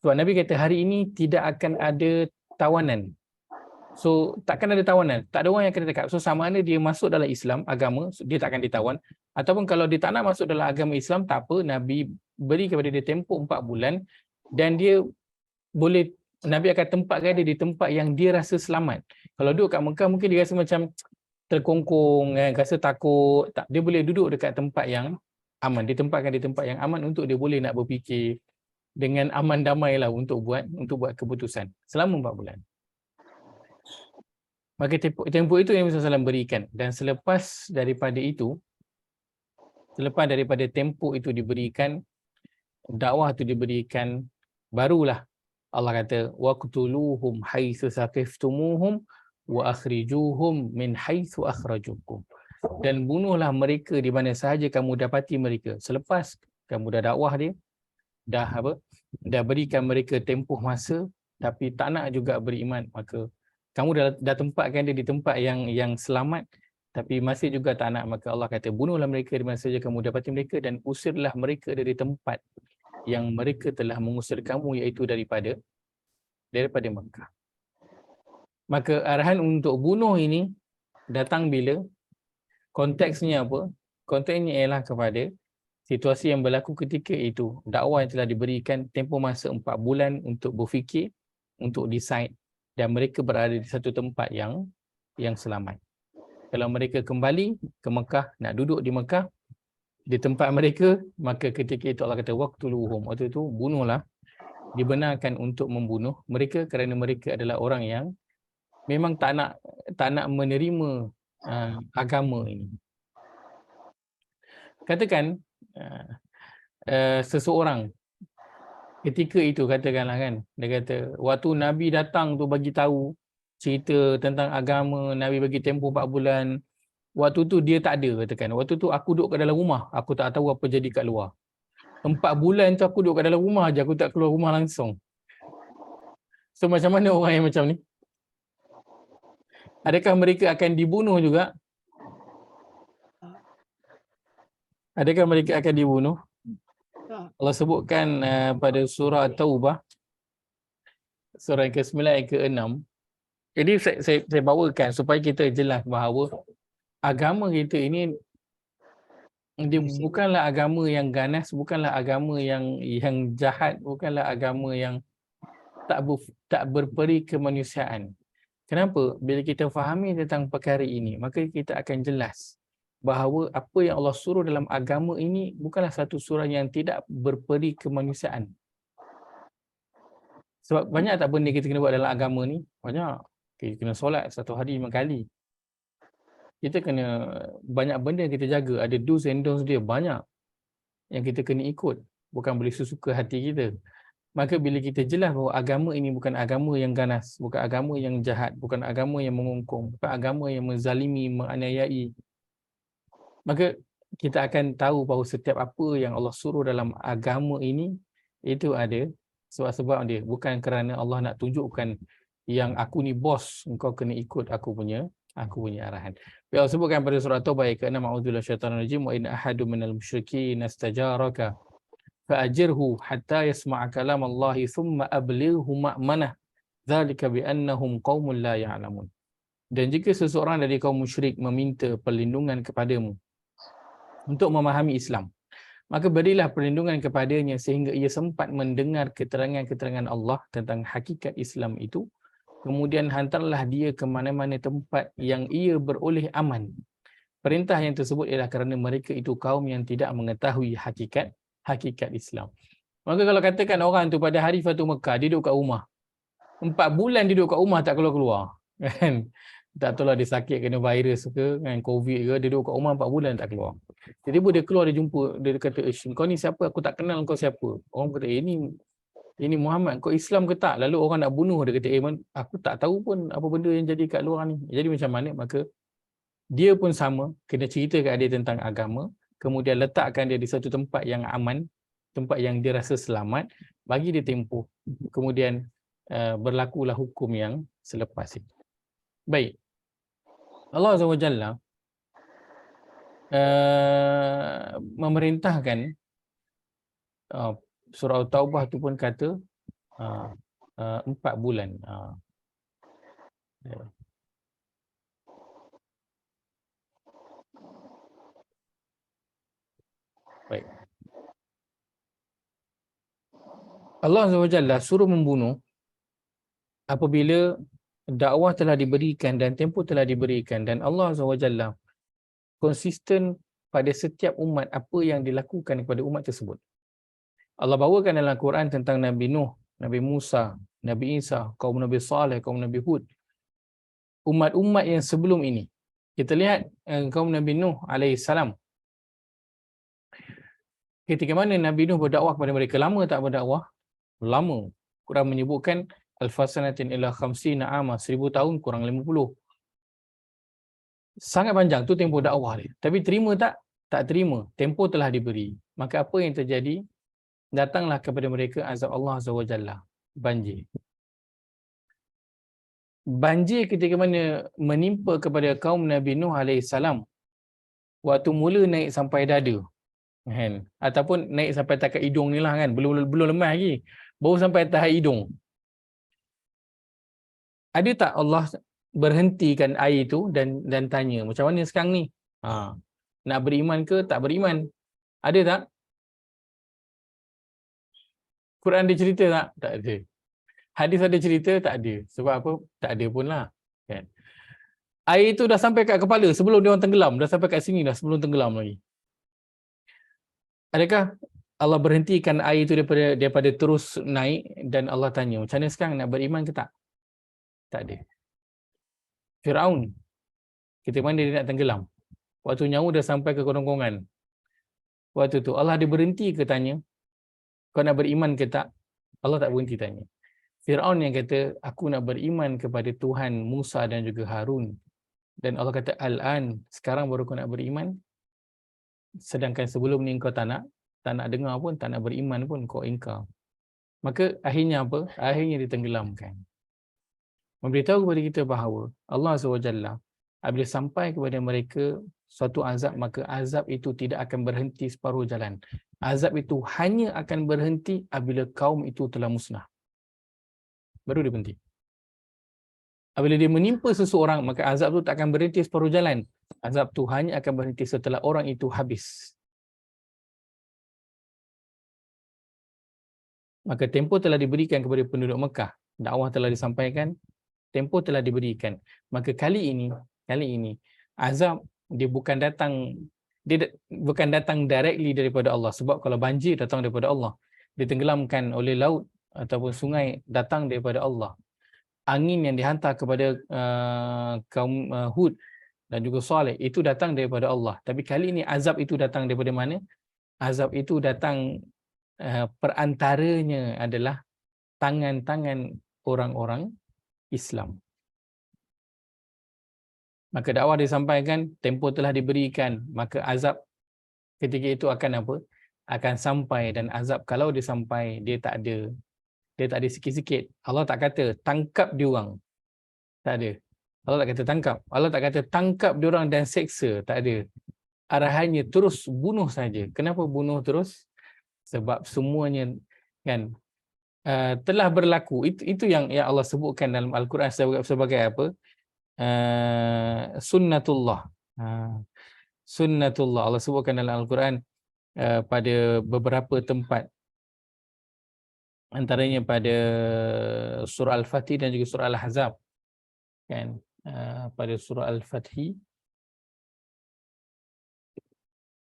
sebab Nabi kata hari ini tidak akan ada tawanan. So takkan ada tawanan, tak ada orang yang kena cakap. So sama ada dia masuk dalam Islam agama, dia tak akan ditawan, ataupun kalau dia tak nak masuk dalam agama Islam, tak apa, Nabi beri kepada dia tempoh 4 bulan dan dia boleh, Nabi akan tempatkan dia di tempat yang dia rasa selamat. Kalau duduk kat Mekah mungkin dia rasa macam terkongkong, rasa takut. Tak, dia boleh duduk dekat tempat yang aman, ditempatkan di tempat yang aman untuk dia boleh nak berfikir dengan aman damai lah untuk buat keputusan selama 4 bulan. Maka tempoh itu yang Nabi SAW berikan, dan selepas daripada tempoh itu diberikan, dakwah itu diberikan, barulah Allah kata waqtuluhum haitsu saqiftumuhum wa akhrijuhum min haitsu akhrajukum. Dan bunuhlah mereka di mana sahaja kamu dapati mereka. Selepas kamu dah dakwah dia, dah berikan mereka tempoh masa tapi tak nak juga beriman, maka kamu dah tempatkan dia di tempat yang selamat tapi masih juga tak nak, maka Allah kata bunuhlah mereka di mana saja kamu dapati mereka dan usirlah mereka dari tempat yang mereka telah mengusir kamu, iaitu daripada Mekah. Maka arahan untuk bunuh ini datang bila? Konteksnya apa? Konteksnya ialah kepada situasi yang berlaku ketika itu. Dakwah yang telah diberikan tempoh masa 4 bulan untuk berfikir, untuk decide, dan mereka berada di satu tempat yang selamat. Kalau mereka kembali ke Mekah, nak duduk di Mekah, di tempat mereka, maka ketika itu Allah kata waqtuluhum, waktu itu bunuhlah. Dibenarkan untuk membunuh mereka kerana mereka adalah orang yang memang tak nak menerima agama ini. Katakan seseorang ketika itu, katakanlah kan, dia kata waktu Nabi datang tu bagi tahu cerita tentang agama, Nabi bagi tempoh 4 bulan, waktu tu dia tak ada, katakan waktu tu aku duduk kat dalam rumah, aku tak tahu apa jadi kat luar. 4 bulan tu aku duduk kat dalam rumah je, aku tak keluar rumah langsung. So macam mana orang yang macam ni? Adakah mereka akan dibunuh juga? Adakah mereka akan dibunuh? Allah sebutkan pada surah Taubah, surah yang ke-9 ayat ke-6. Jadi saya bawakan supaya kita jelas bahawa agama kita ini dia bukanlah agama yang ganas, bukanlah agama yang jahat, bukanlah agama yang tak berperi kemanusiaan. Kenapa? Bila kita fahami tentang perkara ini, maka kita akan jelas bahawa apa yang Allah suruh dalam agama ini bukanlah satu surah yang tidak berperi kemanusiaan. Sebab banyak tak benda kita kena buat dalam agama ni? Banyak. Kita kena solat 1 hari 5 kali. Kita kena banyak benda yang kita jaga. Ada do's and don'ts dia banyak yang kita kena ikut. Bukan boleh sesuka hati kita. Maka bila kita jelas bahawa agama ini bukan agama yang ganas, bukan agama yang jahat, bukan agama yang mengungkung, bukan agama yang menzalimi, menganiayai, maka kita akan tahu bahawa setiap apa yang Allah suruh dalam agama ini, itu ada sebab-sebab dia. Bukan kerana Allah nak tunjukkan yang aku ni bos, engkau kena ikut aku punya arahan. Allah sebutkan pada surah Taubah ayat ke-6, a'udzubillahi minasyaitonir rajim, wa in ahadun minal musyrikin istajaraka fa'ajirhu hatta yasma'a kalam Allah thumma ablighu ma'manah dzalika bi annahum qaumun la ya'lamun. Dan jika seseorang dari kaum musyrik meminta perlindungan kepadamu untuk memahami Islam, maka berilah perlindungan kepadanya sehingga ia sempat mendengar keterangan-keterangan Allah tentang hakikat Islam itu. Kemudian hantarlah dia ke mana-mana tempat yang ia beroleh aman. Perintah yang tersebut ialah kerana mereka itu kaum yang tidak mengetahui hakikat Islam. Maka kalau katakan orang tu pada hari Fatu Mekah dia duduk kat rumah, 4 bulan dia duduk kat rumah tak keluar-keluar, kan? Tak tahulah dia sakit kena virus ke, kan, COVID ke, dia duduk kat rumah 4 bulan tak keluar. Jadi dia keluar, dia jumpa, dia kata, kau ni siapa? Aku tak kenal kau siapa. Orang kata, ini Muhammad, kau Islam ke tak? Lalu orang nak bunuh, dia kata, aku tak tahu pun apa benda yang jadi kat luar ni. Jadi macam mana? Maka dia pun sama, kena cerita kat dia tentang agama, kemudian letakkan dia di satu tempat yang aman, tempat yang dia rasa selamat, bagi dia tempoh. Kemudian berlakulah hukum yang selepas itu. Baik. Allah Azza wa Jalla memerintahkan, surah Taubah tu pun kata 4 bulan. Baik. Allah Azza wa Jalla suruh membunuh apabila dakwah telah diberikan dan tempoh telah diberikan, dan Allah Azza wa Jalla konsisten pada setiap umat apa yang dilakukan kepada umat tersebut. Allah bawakan dalam Quran tentang Nabi Nuh, Nabi Musa, Nabi Isa, kaum Nabi Saleh, kaum Nabi Hud. Umat-umat yang sebelum ini. Kita lihat kaum Nabi Nuh alaihissalam. Ketika mana Nabi Nuh berdakwah kepada mereka, lama tak berdakwah? Lama. Quran menyebutkan al-fasanatin ila 50 ama, 1000 tahun kurang 50. Sangat panjang tu tempoh dakwah dia. Tapi terima tak? Tak terima. Tempoh telah diberi. Maka apa yang terjadi? Datanglah kepada mereka azab Allah Azza wa Jalla. Banjir. Banjir ketika mana menimpa kepada kaum Nabi Nuh alaihissalam, waktu mula naik sampai dada, kan? Ataupun naik sampai takat hidung ni lah, kan? Belum lemah lagi. Baru sampai tahap hidung. Ada tak Allah berhentikan air itu dan tanya, macam mana sekarang ni? Nak beriman ke tak beriman? Ada tak? Quran ada cerita tak? Tak ada. Hadis ada cerita? Tak ada. Sebab apa? Tak ada pun lah, kan? Air itu dah sampai kat kepala sebelum dia orang tenggelam. Dah sampai kat sini dah sebelum tenggelam lagi. Adakah Allah berhentikan air itu daripada terus naik dan Allah tanya, macam mana sekarang, nak beriman ke tak? Tak ada. Firaun, ketika mana dia nak tenggelam, waktu nyawa dah sampai ke kerongkongan, waktu tu Allah ada berhenti ke tanya, kau nak beriman ke tak? Allah tak berhenti tanya. Firaun yang kata, aku nak beriman kepada Tuhan Musa dan juga Harun. Dan Allah kata, al-an, sekarang baru kau nak beriman? Sedangkan sebelum ni kau tak nak dengar pun, tak nak beriman pun, kau ingkar. Maka akhirnya apa? Akhirnya ditenggelamkan. Memberitahu kepada kita bahawa Allah SWT apabila sampai kepada mereka suatu azab, maka azab itu tidak akan berhenti separuh jalan. Azab itu hanya akan berhenti apabila kaum itu telah musnah. Baru dia berhenti. Apabila dia menimpa seseorang, maka azab itu tak akan berhenti separuh jalan. Azab itu hanya akan berhenti setelah orang itu habis. Maka tempoh telah diberikan kepada penduduk Mekah. Dakwah telah disampaikan, tempoh telah diberikan. Maka kali ini azab dia bukan datang directly daripada Allah. Sebab kalau banjir datang daripada Allah, ditenggelamkan oleh laut ataupun sungai datang daripada Allah. Angin yang dihantar kepada kaum Hud dan juga Saleh itu datang daripada Allah. Tapi kali ini azab itu datang daripada mana? Azab itu datang perantaranya adalah tangan-tangan orang-orang Islam. Maka dakwah disampaikan, tempoh telah diberikan, maka azab ketika itu akan apa? Akan sampai. Dan azab kalau dia sampai, dia tak ada sikit-sikit. Allah tak kata tangkap diorang. Tak ada. Allah tak kata tangkap. Allah tak kata tangkap diorang dan seksa. Tak ada. Arahannya terus bunuh saja. Kenapa bunuh terus? Sebab semuanya, kan, telah berlaku. Itu yang Allah sebutkan dalam Al-Quran sebagai apa? Sunnatullah. Sunnatullah. Allah sebutkan dalam Al-Quran, pada beberapa tempat, antaranya pada surah Al-Fatih dan juga surah Al-Ahzab, kan? Pada surah Al-Fatih,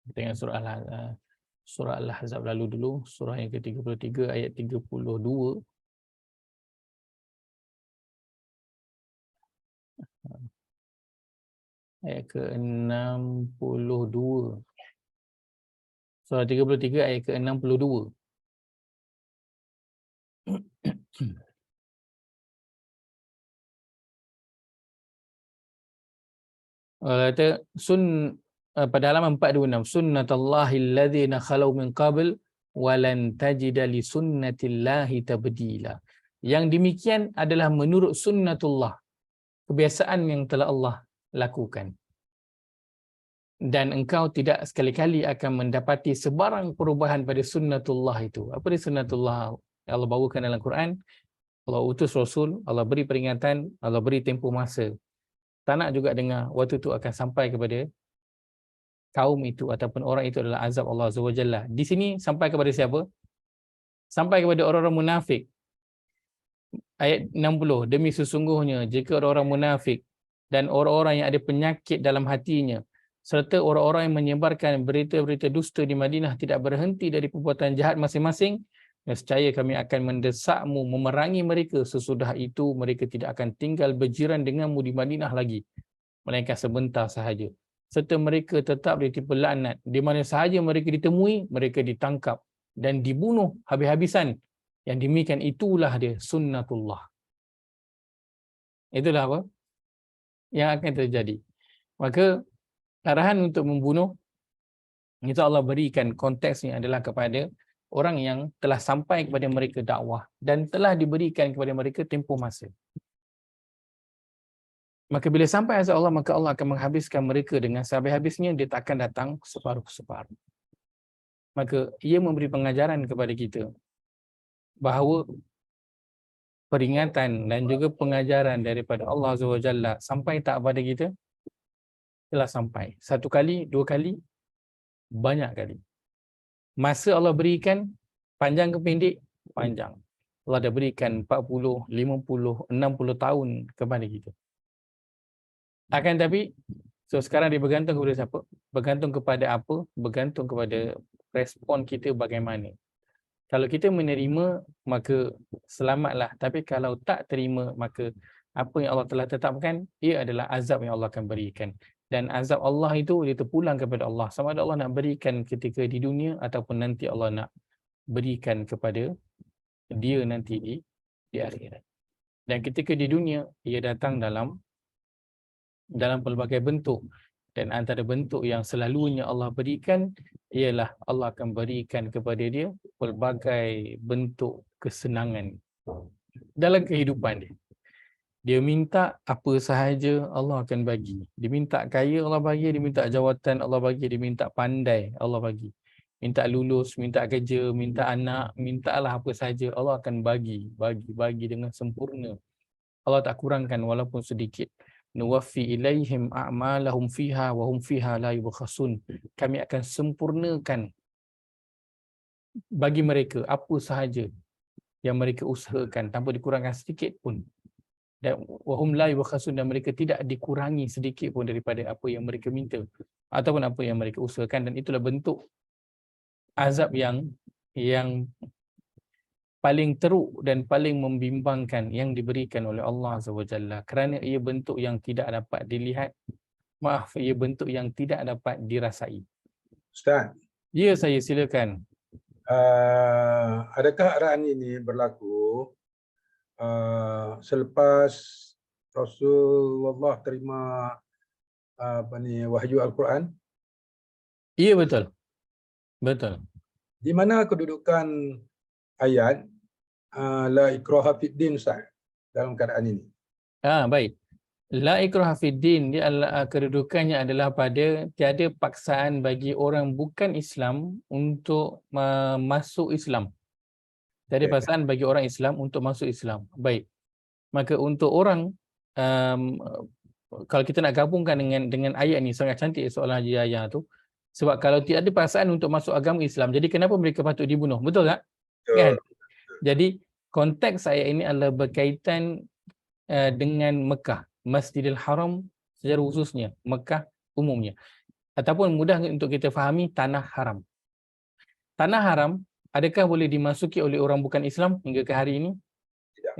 kita tengok surah Al-Ahzab lalu dulu, surah yang ke-33 ayat 32. Ayat ke-62. Surah 33 ayat ke-62. Kata pada halaman 426, sunnatullahi alladzina khalau min qabl walan tajida li sunnatillahi tabdila. Yang demikian adalah menurut sunnatullah, kebiasaan yang telah Allah lakukan. Dan engkau tidak sekali-kali akan mendapati sebarang perubahan pada sunnatullah itu. Apa dia sunnatullah? Allah bawakan dalam Quran, Allah utus Rasul, Allah beri peringatan, Allah beri tempoh masa. Tak nak juga dengar waktu itu akan sampai kepada kaum itu ataupun orang itu adalah azab Allah Azza wa Jalla. Di sini sampai kepada siapa? Sampai kepada orang-orang munafik. Ayat 60, demi sesungguhnya jika orang-orang munafik dan orang-orang yang ada penyakit dalam hatinya serta orang-orang yang menyebarkan berita-berita dusta di Madinah tidak berhenti dari perbuatan jahat masing-masing, nescaya kami akan mendesakmu memerangi mereka, sesudah itu mereka tidak akan tinggal berjiran denganmu di Madinah lagi, melainkan sebentar sahaja. Serta mereka tetap ditipu laknat, di mana sahaja mereka ditemui, mereka ditangkap dan dibunuh habis-habisan. Yang demikian itulah dia sunnatullah. Itulah apa yang akan terjadi. Maka arahan untuk membunuh itu Allah berikan konteksnya adalah kepada orang yang telah sampai kepada mereka dakwah dan telah diberikan kepada mereka tempoh masa. Maka bila sampai azab Allah, maka Allah akan menghabiskan mereka dengan sehabis-habisnya, dia tak akan datang separuh-separuh. Maka ia memberi pengajaran kepada kita bahawa peringatan dan juga pengajaran daripada Allah Azza wa Jalla sampai tak pada kita? Telah sampai. Satu kali, dua kali, banyak kali. Masa Allah berikan panjang ke pendek? Panjang. Allah dah berikan 40, 50, 60 tahun kepada kita. Akan tapi, so sekarang dia bergantung kepada siapa? Bergantung kepada apa? Bergantung kepada respon kita bagaimana. Kalau kita menerima, maka selamatlah. Tapi kalau tak terima, maka apa yang Allah telah tetapkan, ia adalah azab yang Allah akan berikan. Dan azab Allah itu dia terpulang kepada Allah. Sama ada Allah nak berikan ketika di dunia ataupun nanti Allah nak berikan kepada dia nanti di akhirat. Dan ketika di dunia, ia datang dalam pelbagai bentuk. Dan antara bentuk yang selalunya Allah berikan ialah Allah akan berikan kepada dia pelbagai bentuk kesenangan dalam kehidupan dia. Dia minta apa sahaja Allah akan bagi. Dia minta kaya Allah bagi, dia minta jawatan Allah bagi, dia minta pandai Allah bagi. Minta lulus, minta kerja, minta anak, mintalah apa sahaja Allah akan bagi dengan sempurna. Allah tak kurangkan walaupun sedikit. Nuwaffi ilaihim a'malahum fiha wa hum fiha la yubkhasun. Kami akan sempurnakan bagi mereka apa sahaja yang mereka usahakan tanpa dikurangkan sedikit pun. Dan wa hum la yubkhasun, dan mereka tidak dikurangi sedikit pun daripada apa yang mereka minta ataupun apa yang mereka usahakan. Dan itulah bentuk azab yang paling teruk dan paling membimbangkan yang diberikan oleh Allah Azza wa Jalla, kerana ia bentuk yang tidak dapat dilihat, ia bentuk yang tidak dapat dirasai. Ustaz. Ya, saya silakan. Adakah arahan ini berlaku selepas Rasulullah terima wahyu Al-Quran? Ya, betul. Betul. Di mana kedudukan ayat la ikraha fid din, Ustaz, dalam keadaan ini? Baik. La ikraha fid din, dia kedudukannya adalah pada tiada paksaan bagi orang bukan Islam untuk masuk Islam. Tiada paksaan bagi orang Islam untuk masuk Islam. Baik. Maka untuk orang kalau kita nak gabungkan dengan ayat ni, sangat cantik soalan Haji Yahya tu. Sebab kalau tidak ada paksaan untuk masuk agama Islam, jadi kenapa mereka patut dibunuh? Betul tak? Kan? Jadi konteks ayat ini adalah berkaitan dengan Mekah, Masjidil Haram secara khususnya, Mekah umumnya. Ataupun mudah untuk kita fahami, tanah haram. Tanah haram, adakah boleh dimasuki oleh orang bukan Islam hingga ke hari ini?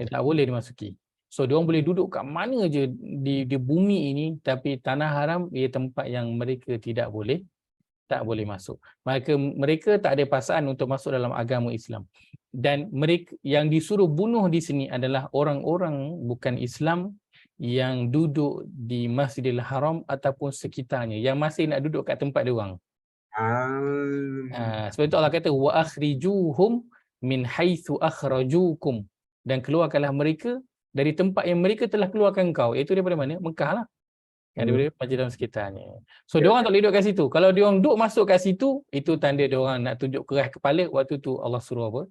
Tak boleh dimasuki. So, diorang boleh duduk kat mana je di bumi ini, tapi tanah haram ia tempat yang mereka tak boleh masuk. Mereka tak ada paksaan untuk masuk dalam agama Islam. Dan mereka yang disuruh bunuh di sini adalah orang-orang bukan Islam yang duduk di Masjidil Haram ataupun sekitarnya, yang masih nak duduk kat tempat diorang. Sebab itu Allah kata wa akhrijuhum min haitsu akhrajukum, dan keluarkanlah mereka dari tempat yang mereka telah keluarkan kau, iaitu daripada mana? Mekah lah. Daripada masjid dalam sekitarnya. So diorang tak boleh duduk kat situ. Kalau diorang duduk masuk kat situ, itu tanda diorang nak tunjuk keras kepala, waktu tu Allah suruh apa?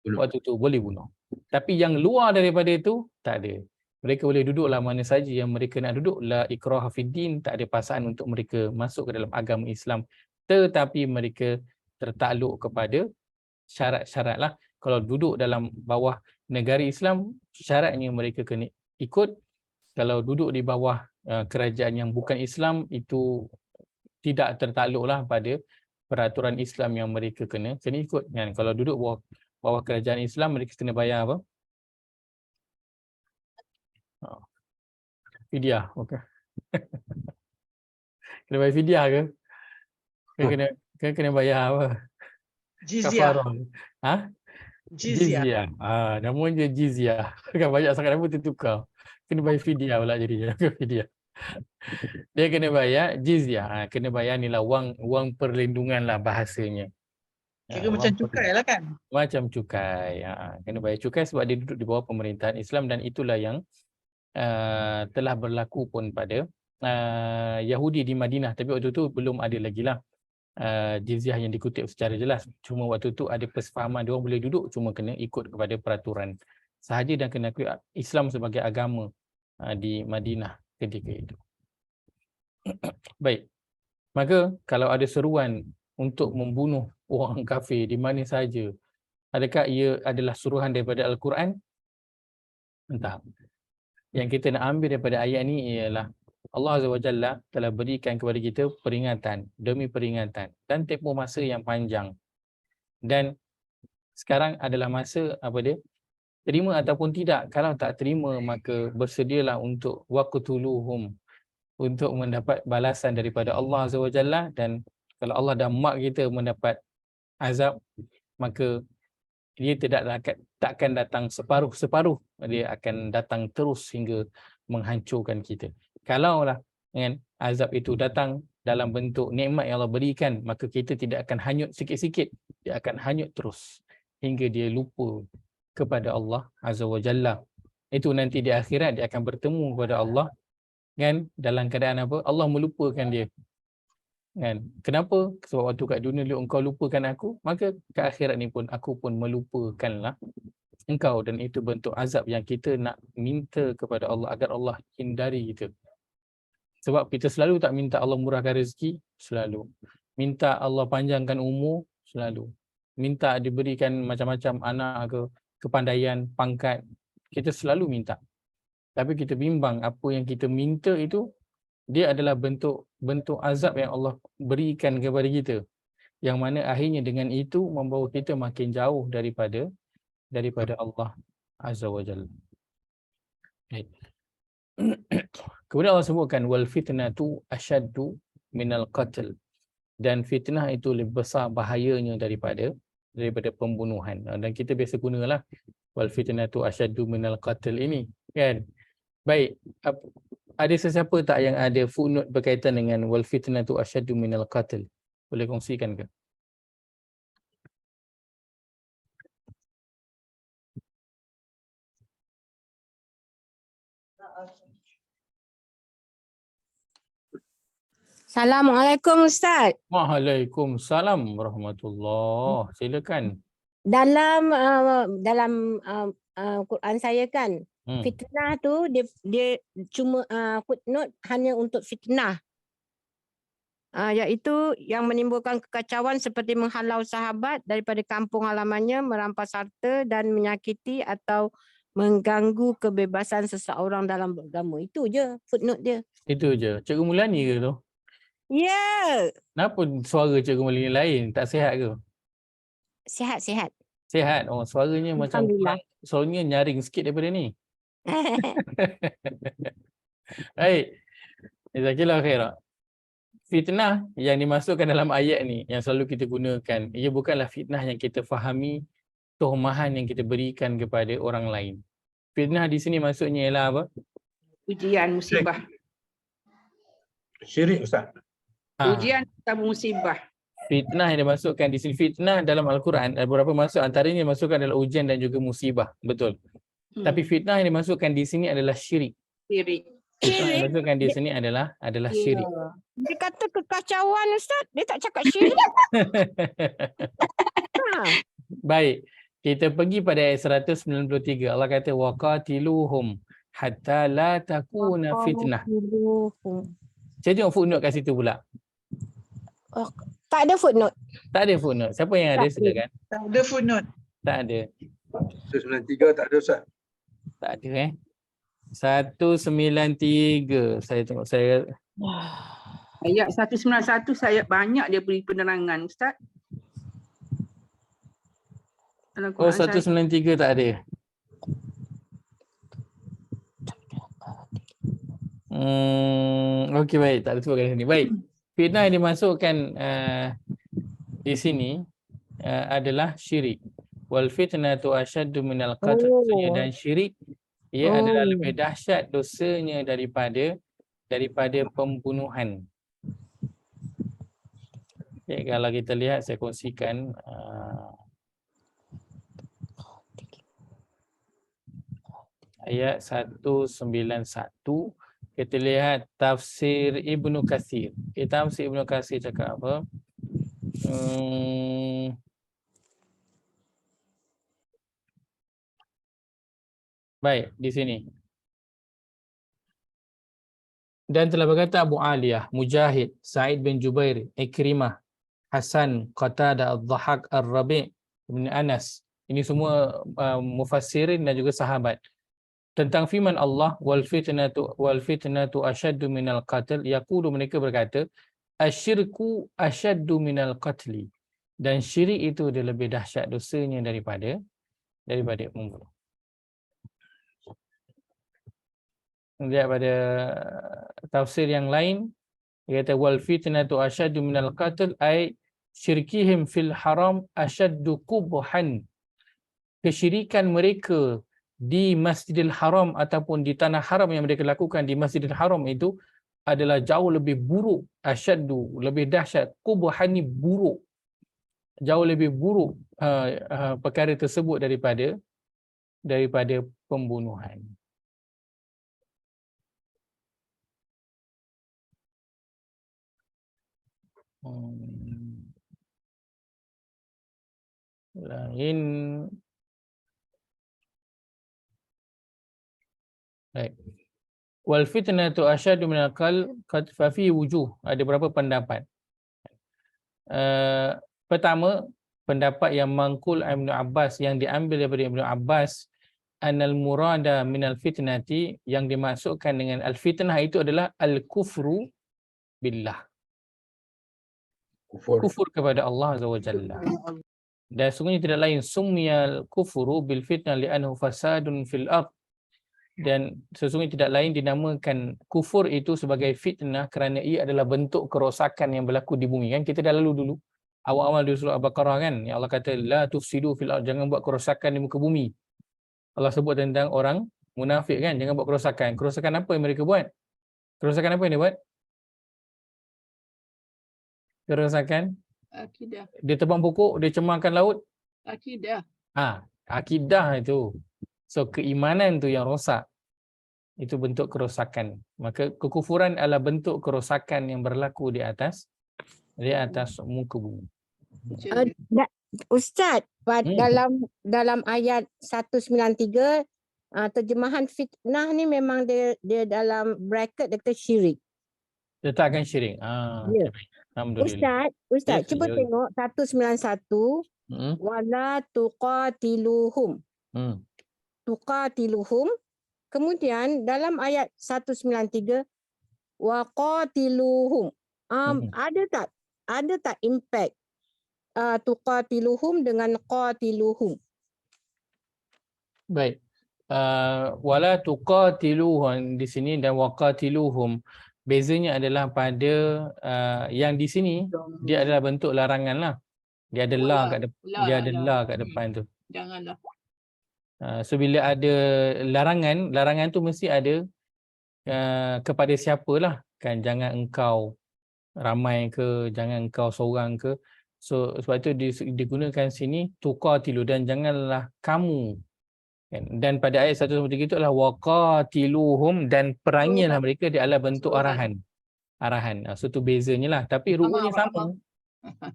Waktu tu boleh bunuh. Tapi yang luar daripada itu tak ada. Mereka boleh duduklah mana saja yang mereka nak duduk. La ikraha fiddin, tak ada paksaan untuk mereka masuk ke dalam agama Islam. Tetapi mereka tertakluk kepada syarat-syarat lah. Kalau duduk dalam bawah negara Islam, syaratnya mereka kena ikut. Kalau duduk di bawah kerajaan yang bukan Islam, itu tidak tertakluklah pada peraturan Islam yang mereka kena ikut. Kan? Kalau duduk bawah kerajaan Islam, mereka kena bayar apa? Fidyah. Okay. Kena bayar fidyah ke? Kena bayar apa? Jizyah. Kafarah. Ha? Jizyah. Namanya jizyah. Kan banyak sangat nama tertukar. Kena bayar fidyah pula jadinya. Fidyah. Dia kena bayar jizyah. Kena bayar nilai wang perlindungan lah bahasanya. Kira macam cukai lah kan? Macam cukai. Kena bayar cukai sebab dia duduk di bawah pemerintahan Islam, dan itulah yang telah berlaku pun pada Yahudi di Madinah. Tapi waktu tu belum ada lagi lah jizyah yang dikutip secara jelas. Cuma waktu tu ada persefahaman, dia orang boleh duduk, cuma kena ikut kepada peraturan sahaja dan kena akui Islam sebagai agama di Madinah ketika itu. Baik. Maka kalau ada seruan untuk membunuh orang kafir di mana saja, adakah ia adalah suruhan daripada Al-Quran? Entah. Yang kita nak ambil daripada ayat ni ialah Allah Azza wa Jalla telah berikan kepada kita peringatan demi peringatan dan tempoh masa yang panjang. Dan sekarang adalah masa apa dia? Terima ataupun tidak. Kalau tak terima, maka bersedialah untuk waqtuluhum, untuk mendapat balasan daripada Allah Azza wa Jalla. Dan kalau Allah dah mak kita mendapat azab, maka dia takkan datang separuh-separuh. Dia akan datang terus hingga menghancurkan kita. Kalaulah azab itu datang dalam bentuk nikmat yang Allah berikan, maka kita tidak akan hanyut sikit-sikit. Dia akan hanyut terus hingga dia lupa kepada Allah Azza wa Jalla. Itu nanti di akhirat dia akan bertemu kepada Allah kan, dalam keadaan apa? Allah melupakan dia. Kan? Kenapa? Sebab waktu kat dunia dulu engkau lupakan aku, maka ke akhirat ni pun aku pun melupakanlah engkau. Dan itu bentuk azab yang kita nak minta kepada Allah agar Allah hindari kita. Sebab kita selalu tak minta Allah murahkan rezeki, selalu minta Allah panjangkan umur, selalu minta diberikan macam-macam anak ke, kepandaian, pangkat, kita selalu minta. Tapi kita bimbang apa yang kita minta itu dia adalah bentuk azab yang Allah berikan kepada kita, yang mana akhirnya dengan itu membawa kita makin jauh daripada Allah Azza wa Jalla. Kemudian Allah sebutkan wal fitnatu asyaddu minal qatl, dan fitnah itu lebih besar bahayanya daripada pembunuhan. Dan kita biasa gunalah wal fitnatu asyaddu minal qatl ini kan. Baik, ada sesiapa tak yang ada footnote berkaitan dengan wal fitnatu asyaddu minal qatl? Boleh kongsikan ke? Assalamualaikum Ustaz. Waalaikumsalam warahmatullahi. Silakan. Dalam Quran saya kan, fitnah tu dia cuma footnote hanya untuk fitnah. iaitu yang menimbulkan kekacauan seperti menghalau sahabat daripada kampung halamannya, merampas harta dan menyakiti atau mengganggu kebebasan seseorang dalam beragama. Itu je footnote dia. Itu je. Cikgu Mulani ke tu? Ya. Kenapa suara Cikgu Mulani lain? Tak sihat ke? Sihat-sihat. Sihat. Oh, suaranya macam Alhamdulillah. suaranya nyaring sikit daripada ni. Baik. Jazakallahu khairan. Fitnah yang dimasukkan dalam ayat ni yang selalu kita gunakan, ia bukanlah fitnah yang kita fahami, tohmahan yang kita berikan kepada orang lain. Fitnah di sini maksudnya ialah apa? Ujian musibah. Syirik Ustaz. Ujian atau musibah. Fitnah yang dimasukkan di sini, fitnah dalam Al-Quran ada beberapa maksud, antaranya dimasukkan adalah ujian dan juga musibah, betul. Tapi fitnah yang dimasukkan di sini adalah syirik. Syirik. Fitnah yang dimasukkan di sini adalah syirik. Dia kata kekacauan Ustaz, dia tak cakap syirik. Baik, kita pergi pada ayat 193. Allah kata waqatiluhum hatta la takuna fitnah. Saya tengok footnote kat situ pula. Tak ada footnote. Tak ada footnote. Siapa yang ada silakan? Tak ada footnote. Tak ada. 193 tak ada Ustaz. Tak ada 193. Saya tengok saya. Ayat 191 saya banyak dia beri penerangan Ustaz. Dalam Oh, Quran 193 tak ada. Okey, baik, tak ada sebutkan di sini. Baik. Fitnah yang dimasukkan di sini adalah syirik. Wal fitnatu asyaddu minal qatl. Dan syirik ia adalah lebih dahsyat dosanya daripada pembunuhan. Okay, kalau kita lihat, saya kongsikan ayat 191. Kita lihat tafsir Ibnu Katsir. Tafsir Ibnu Katsir cakap apa? Baik, di sini. Dan telah berkata Abu Aliyah, Mujahid, Sa'id bin Jubair, Ikrimah, Hasan, Qatadah, Al-Dhahak, Al-Rabi' bin Anas. Ini semua mufassirin dan juga sahabat. Tentang firman Allah wal fitnatu asyaddu minal qatl, yaqulu, mereka berkata asyirku asyaddu minal qatli, dan syirik itu dia lebih dahsyat dosanya daripada membunuh. Lihat pada tafsir yang lain, dia kata wal fitnatu asyaddu minal qatl ay syirkihim fil haram asyaddu qubhan, kesyirikan mereka di Masjidil Haram ataupun di tanah haram yang mereka lakukan di Masjidil Haram itu adalah jauh lebih buruk, asyaddu, lebih dahsyat, qubhan, buruk, jauh lebih buruk perkara tersebut daripada pembunuhan. Lain. Baik. Wal fitnatu asyaddu minal qatl fa fi wujuh. Ada beberapa pendapat. Pertama, pendapat yang mangkul Ibnu Abbas, yang diambil daripada Ibnu Abbas, anal murada minal fitnati, yang dimasukkan dengan al fitnah itu adalah al kufru billah. Kufur kepada Allah Azza wa Jalla. Dan sungguhnya tidak lain summiyal kufru bil fitnah li'annahu fasadun fil ardh. Dan sesungguhnya tidak lain dinamakan kufur itu sebagai fitnah kerana ia adalah bentuk kerosakan yang berlaku di bumi. Kan kita dah lalu dulu awal-awal di surah Al-Baqarah kan, yang Allah kata la tufsidu fil ardh, jangan buat kerosakan di muka bumi. Allah sebut tentang orang munafik kan, jangan buat kerosakan. Kerosakan apa yang mereka buat? Kerosakan apa yang dia buat? Kerosakan Akidah. dia tebang pokok, dia cemarkan laut. Akidah. Akidah itu. So keimanan tu yang rosak. Itu bentuk kerosakan. Maka kekufuran adalah bentuk kerosakan yang berlaku di atas muka bumi. Ustaz, dalam ayat 193 terjemahan fitnah ni memang dia dalam bracket dia kata syirik. Letakkan syirik. Ya. Alhamdulillah. Ustaz, Yes, cuba ya. tengok 191 wala tuqatiluhum. Tuqatiluhum. Kemudian dalam ayat 193 waqatiluhum. Ada tak impact tuqatiluhum dengan qatiluhum? Baik. Wala tuqatiluhum di sini dan waqatiluhum. Bezanya adalah pada yang di sini dia adalah bentuk larangan lah. Dia ada la kat depan, dia ada la kat depan tu. Janganlah. So bila ada larangan tu mesti ada kepada siapalah kan, jangan engkau ramai ke, jangan engkau seorang ke. So sebab tu digunakan sini tuqatilu, dan janganlah kamu. Dan pada ayat 193 itu adalah waqatiluhum, dan perangilah mereka di adalah bentuk arahan. So tu bezanya lah, tapi ru'anya sama.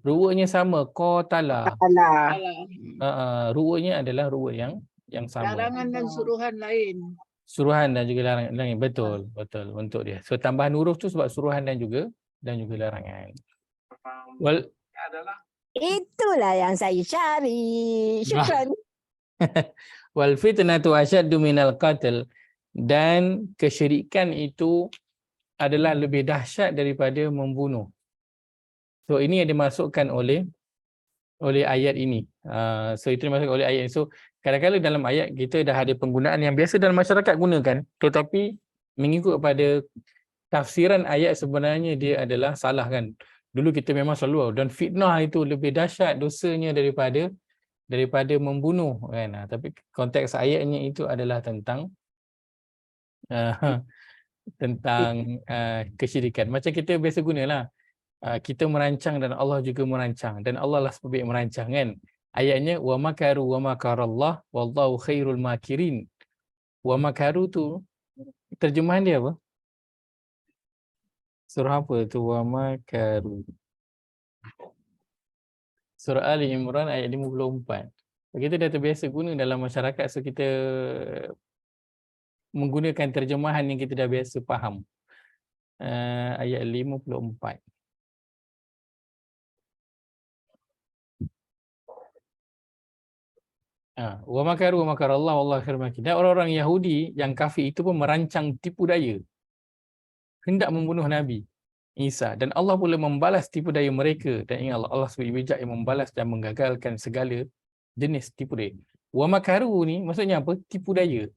Ru'anya sama, qatala. Ru'anya adalah ru' yang sama. Larangan dan suruhan lain. Suruhan dan juga larangan. Betul untuk dia. So tambahan huruf tu sebab suruhan dan juga larangan. Itulah yang saya cari. Syukran. Wal fitnatu asyaddu minal qatl, dan kesyirikan itu adalah lebih dahsyat daripada membunuh. So ini yang dimasukkan oleh ayat ini. So itu dimasukkan oleh ayat ini. So kadang-kadang dalam ayat kita dah ada penggunaan yang biasa dalam masyarakat gunakan, tetapi mengikut pada tafsiran ayat sebenarnya dia adalah salah kan. Dulu kita memang selalu, dan fitnah itu lebih dahsyat dosanya daripada membunuh kan. Tapi konteks ayatnya itu adalah tentang kesyirikan. Macam kita biasa gunalah, kita merancang dan Allah juga merancang, dan Allah lah sebab merancang kan. Ayatnya wa makaru wa makarallah wallahu khairul makirin. Wa makaru tu terjemahan dia apa? Surah apa tu wa makaru? Surah Ali Imran ayat 54. Kita dah terbiasa guna dalam masyarakat, so kita menggunakan terjemahan yang kita dah biasa faham. Ayat 54. Wa makaru wa makarallah wallahu khairul makirin. Dan orang-orang Yahudi yang kafir itu pun merancang tipu daya, hendak membunuh Nabi Isa, dan Allah pula membalas tipu daya mereka. Dan ingat Allah sebagai bijak yang membalas dan menggagalkan segala jenis tipu daya. Wa makaru ni maksudnya apa? Tipu daya.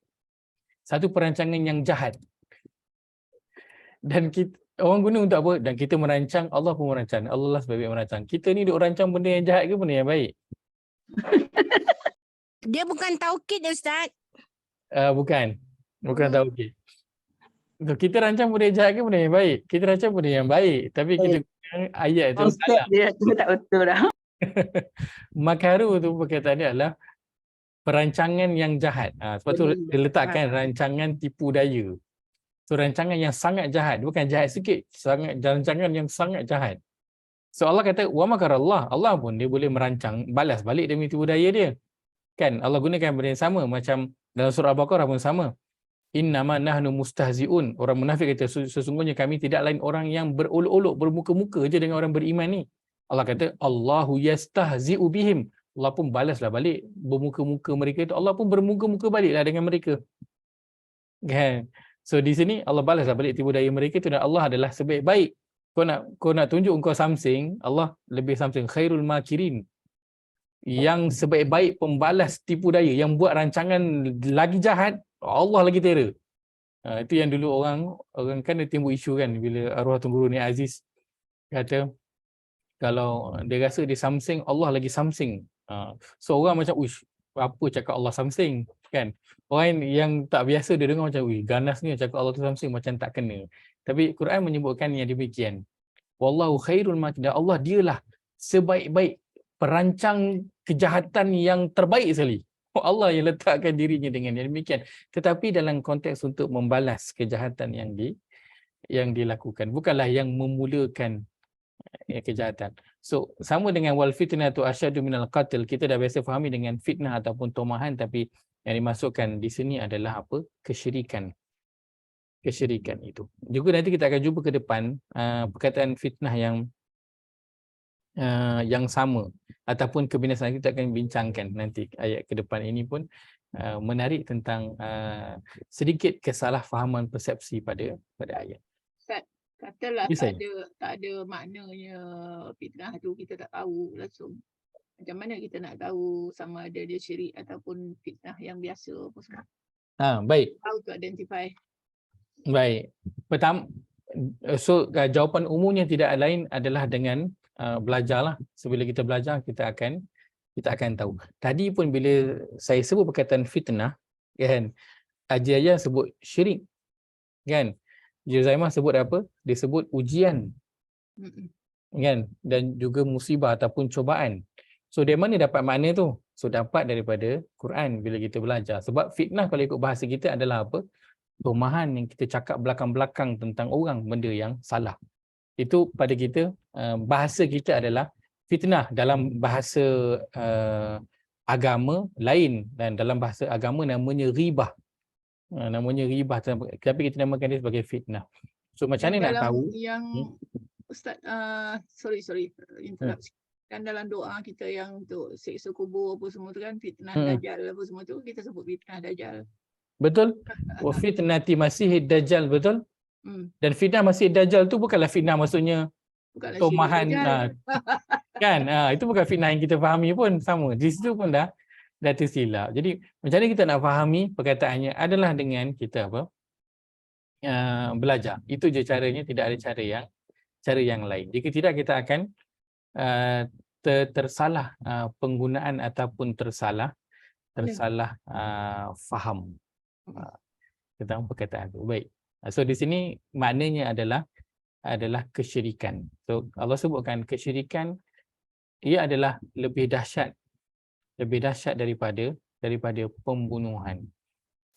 Satu perancangan yang jahat. Dan kita, orang guna untuk apa? Dan kita merancang, Allah pun merancang. Allah lah sebaik merancang. Kita ni duk rancang benda yang jahat ke benda yang baik? Dia bukan taukid, Ustaz. Bukan taukid. Kita rancang benda yang jahat ke benda yang baik? Kita rancang benda yang baik, tapi kita ayat tu salah. Dia tu tak betul dah. Makaru tu perkataan dia adalah perancangan yang jahat. Sebab tu dia letakkan rancangan tipu daya. So rancangan yang sangat jahat, bukan jahat sikit, rancangan yang sangat jahat. So Allah kata wa makarallah, Allah pun dia boleh merancang balas balik demi tipu daya dia. Kan Allah gunakan benda yang sama, macam dalam surah Al-Baqarah pun sama. Innama nahnu mustahzi'un. Orang munafik kata sesungguhnya kami tidak lain orang yang berolok-olok, bermuka-muka je dengan orang beriman ni. Allah kata Allahu yastahzi'u bihim. Allah pun balaslah balik bermuka-muka mereka itu. Allah pun bermuka-muka baliklah dengan mereka. Kan? So di sini Allah balaslah balik tipu daya mereka itu, dan Allah adalah sebaik-baik. Kau nak tunjuk engkau something, Allah lebih something, khairul makirin. Yang sebaik-baik pembalas tipu daya, yang buat rancangan lagi jahat, Allah lagi terror. Itu yang dulu orang kan dia timbul isu kan, bila arwah Tun Guru Ni Aziz kata kalau dia rasa dia something, Allah lagi something. So orang macam uish, apa cakap Allah something kan. Orang yang tak biasa dia dengar macam ganas ni cakap Allah tu something, macam tak kena. Tapi Quran menyebutkan yang demikian. Wallahu khairul makirin. Allah dialah sebaik-baik perancang kejahatan yang terbaik sekali. Allah yang letakkan dirinya dengan yang demikian. Tetapi dalam konteks untuk membalas kejahatan yang dilakukan, bukanlah yang memulakan kejahatan. So sama dengan wal fitnatu asyaddu minal qatl, kita dah biasa fahami dengan fitnah ataupun tomahan, tapi yang dimasukkan di sini adalah apa? Kesyirikan. Kesyirikan itu. Juga nanti kita akan jumpa ke depan perkataan fitnah yang yang sama ataupun kebinasaan. Kita akan bincangkan nanti ayat ke depan ini pun menarik tentang sedikit kesalahfahaman persepsi pada ayat. Ustaz, katalah Ya, saya. tak ada maknanya fitnah tu, kita tak tahu langsung. Macam mana kita nak tahu sama ada dia syirik ataupun fitnah yang biasa apa semua? Baik. How to identify? Baik. Pertama, so jawapan umumnya tidak lain adalah dengan belajarlah. Sebila kita belajar, kita akan tahu. Tadi pun bila saya sebut perkataan fitnah, kan, Haji Ayah sebut syirik, kan? Juzaimah sebut apa? Dia sebut ujian, kan? Dan juga musibah ataupun cobaan. So dari mana dapat makna tu? So dapat daripada Quran bila kita belajar. Sebab fitnah kalau ikut bahasa kita adalah apa? Tumahan yang kita cakap belakang-belakang tentang orang, benda yang salah. Itu pada kita, bahasa kita adalah fitnah. Dalam bahasa agama lain, dan dalam bahasa agama namanya ribah. Namanya ribah, tapi kita namakan dia sebagai fitnah. So macam mana nak tahu? Yang Ustaz, sorry interrupt. Kan dalam doa kita yang untuk siksa kubur apa semua tu kan, fitnah dajjal apa semua tu, kita sebut fitnah dajjal. Betul? Wa fitnati masihid dajjal, betul? Dan fitnah masih dajjal tu bukanlah fitnah maksudnya tumahan, kan? Itu bukan fitnah yang kita fahami pun sama. Di situ pun dah tersilap. Jadi macam mana kita nak fahami perkataannya adalah dengan kita apa? Belajar. Itu je caranya, tidak ada cara yang lain. Jika tidak, kita akan tersalah penggunaan ataupun tersalah faham tentang perkataan itu. Baik. So di sini maknanya adalah kesyirikan. So Allah sebutkan kesyirikan, ia adalah lebih dahsyat daripada pembunuhan.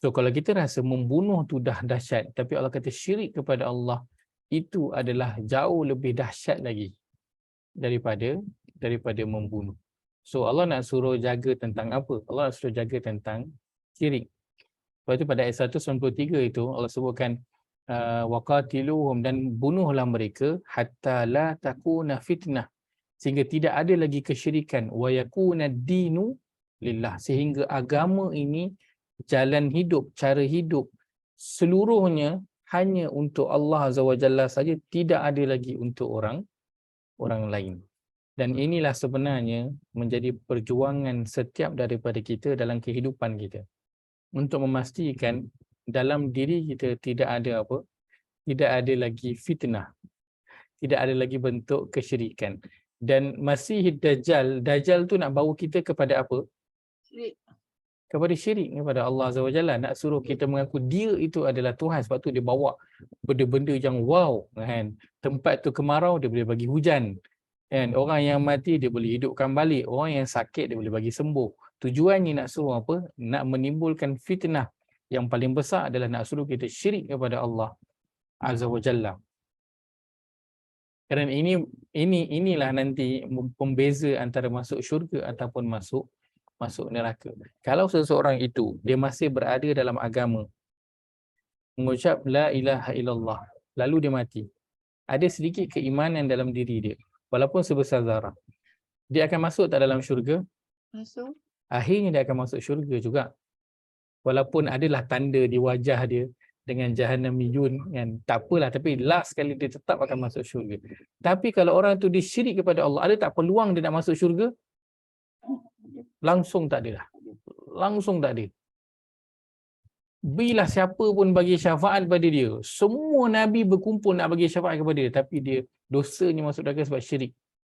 So kalau kita rasa membunuh tu dah dahsyat, tapi Allah kata syirik kepada Allah itu adalah jauh lebih dahsyat lagi daripada membunuh. So Allah nak suruh jaga tentang apa? Allah nak suruh jaga tentang syirik. Lepas itu pada ayat 193 itu Allah sebutkan waqatiluhum, dan bunuhlah mereka hatta la takuna fitnah, sehingga tidak ada lagi kesyirikan, wa yakuna dinu lillah, sehingga agama ini, jalan hidup, cara hidup seluruhnya hanya untuk Allah Azza wa Jalla saja, tidak ada lagi untuk orang lain. Dan inilah sebenarnya menjadi perjuangan setiap daripada kita dalam kehidupan kita, untuk memastikan dalam diri kita tidak ada apa? Tidak ada lagi fitnah, tidak ada lagi bentuk kesyirikan. Dan Masih Dajjal tu nak bawa kita kepada apa? Syirik. Kepada syirik kepada Allah Azza wa Jalla. Nak suruh kita mengaku dia itu adalah Tuhan. Sebab tu dia bawa benda-benda yang wow, kan? Tempat tu kemarau, dia boleh bagi hujan, kan? Orang yang mati dia boleh hidupkan balik, orang yang sakit dia boleh bagi sembuh. Tujuannya nak suruh apa? Nak menimbulkan fitnah. Yang paling besar adalah nak suruh kita syirik kepada Allah Azza wa Jalla. Kerana inilah nanti pembeza antara masuk syurga ataupun masuk neraka. Kalau seseorang itu dia masih berada dalam agama, mengucap la ilaha illallah, lalu dia mati, ada sedikit keimanan dalam diri dia, walaupun sebesar zarah, dia akan masuk tak dalam syurga? Masuk. Akhirnya dia akan masuk syurga juga. Walaupun adalah tanda di wajah dia dengan jahannamiyun, kan, tak apalah, tapi last sekali dia tetap akan masuk syurga. Tapi kalau orang tu disyirik kepada Allah, ada tak peluang dia nak masuk syurga? Langsung tak ada lah. Langsung tak ada. Bila siapa pun bagi syafaat kepada dia, semua Nabi berkumpul nak bagi syafaat kepada dia, tapi dia dosanya masuk neraka sebab syirik,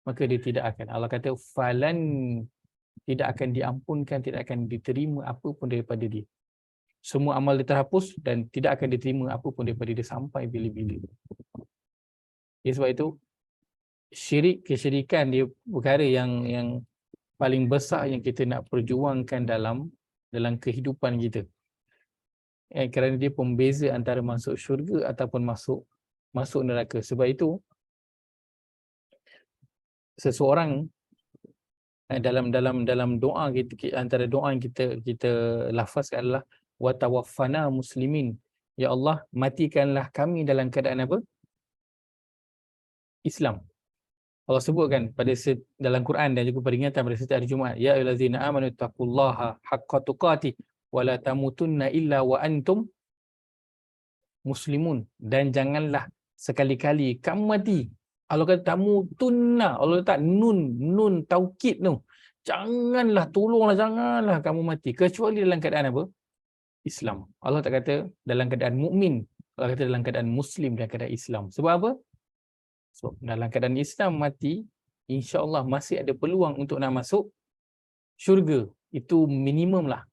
maka dia tidak akan. Allah kata falan, tidak akan diampunkan, tidak akan diterima apa pun daripada dia. Semua amal dia terhapus dan tidak akan diterima apa pun daripada dia sampai bila-bila. Ya, sebab itu kesyirikan dia perkara yang paling besar yang kita nak perjuangkan dalam kehidupan kita. Kerana dia pembeza antara masuk syurga ataupun masuk neraka. Sebab itu seseorang dalam doa kita, antara doa yang kita lafazkan adalah wa tawaffana muslimin. Ya Allah, matikanlah kami dalam keadaan apa? Islam. Allah sebutkan dalam Quran dan juga peringatan pada setiap hari Jumaat, ya ayyuhallazina amanu taqullaha haqqa tuqatih wa la tamutunna illa wa antum muslimun, dan janganlah sekali-kali kamu mati. Allah kata tamutunna, Allah letak nun taukid tu. Janganlah, tolonglah, janganlah kamu mati kecuali dalam keadaan apa? Islam. Allah tak kata dalam keadaan mukmin, Allah kata dalam keadaan muslim, dalam keadaan Islam. Sebab apa? So, dalam keadaan Islam mati, insya-Allah masih ada peluang untuk nak masuk syurga. Itu minimum lah.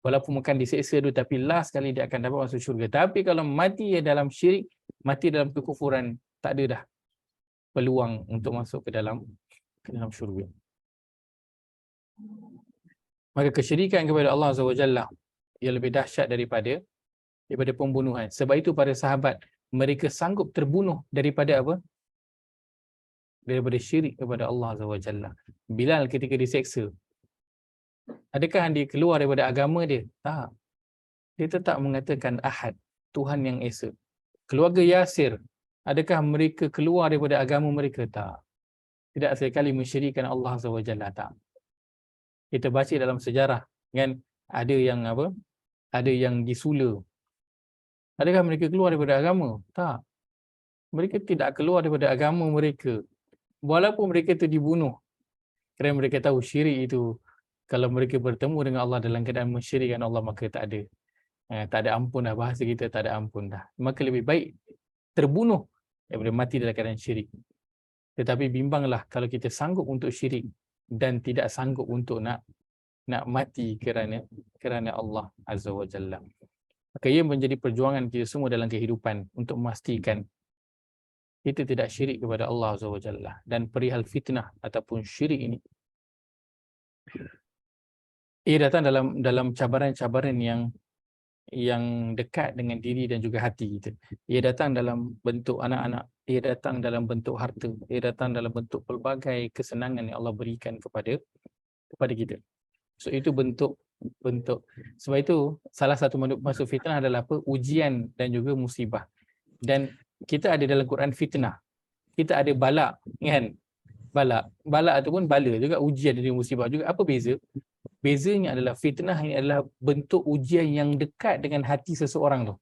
Walaupun bukan diseksa dulu, tapi last kali dia akan dapat masuk syurga. Tapi kalau mati dalam syirik, mati dalam kekufuran, tak ada dah peluang untuk masuk ke dalam syurga. Maka kesyirikan kepada Allah Azza wa Jalla ia lebih dahsyat daripada pembunuhan. Sebab itu para sahabat, mereka sanggup terbunuh daripada apa? Daripada syirik kepada Allah Azza wa Jalla. Bilal ketika diseksa, adakah dia keluar daripada agama dia? Tak. Dia tetap mengatakan Ahad, Tuhan yang Esa. Keluarga Yasir, adakah mereka keluar daripada agama mereka? Tak. Tidak sekali mensyirikkan Allah Azza wa Jalla. Tak. Kita baca dalam sejarah, kan, ada yang apa? Ada yang disula. Adakah mereka keluar daripada agama? Tak. Mereka tidak keluar daripada agama mereka. Walaupun mereka itu dibunuh. Kerana mereka tahu syirik itu, kalau mereka bertemu dengan Allah dalam keadaan mensyirikkan Allah, maka tak ada ampun dah. Bahasa kita tak ada ampun dah. Maka lebih baik terbunuh daripada mati dalam keadaan syirik. Tetapi bimbanglah kalau kita sanggup untuk syirik dan tidak sanggup untuk nak mati kerana Allah Azza wa Jalla. Maka ia menjadi perjuangan kita semua dalam kehidupan untuk memastikan kita tidak syirik kepada Allah Azza wa Jalla. Dan perihal fitnah ataupun syirik ini, ia datang dalam cabaran-cabaran yang dekat dengan diri dan juga hati kita. Ia datang dalam bentuk anak-anak, ia datang dalam bentuk harta, ia datang dalam bentuk pelbagai kesenangan yang Allah berikan kepada kita. So itu bentuk. Sebab itu salah satu masuk fitnah adalah apa? Ujian dan juga musibah. Dan kita ada dalam Quran fitnah. Kita ada bala, kan? Bala ataupun bala juga, ujian dan musibah juga. Apa beza? Bezanya adalah fitnah ini adalah bentuk ujian yang dekat dengan hati seseorang tu.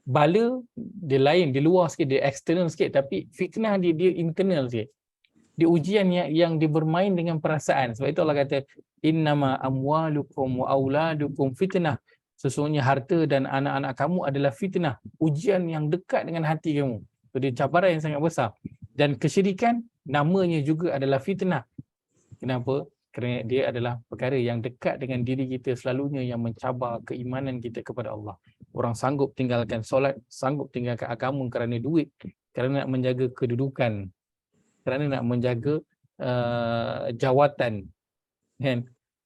Bala dia lain, dia luar sikit, dia eksternal sikit, tapi fitnah dia internal sikit. Dia ujian yang dia bermain dengan perasaan. Sebab itu Allah kata innama amwalukum wa auladukum fitnah. Sesungguhnya harta dan anak-anak kamu adalah fitnah, ujian yang dekat dengan hati kamu. Jadi cabaran yang sangat besar. Dan kesyirikan namanya juga adalah fitnah. Kenapa? Kerana dia adalah perkara yang dekat dengan diri kita, selalunya yang mencabar keimanan kita kepada Allah. Orang sanggup tinggalkan solat, sanggup tinggalkan agama kerana duit, kerana nak menjaga kedudukan, kerana nak menjaga jawatan, kan?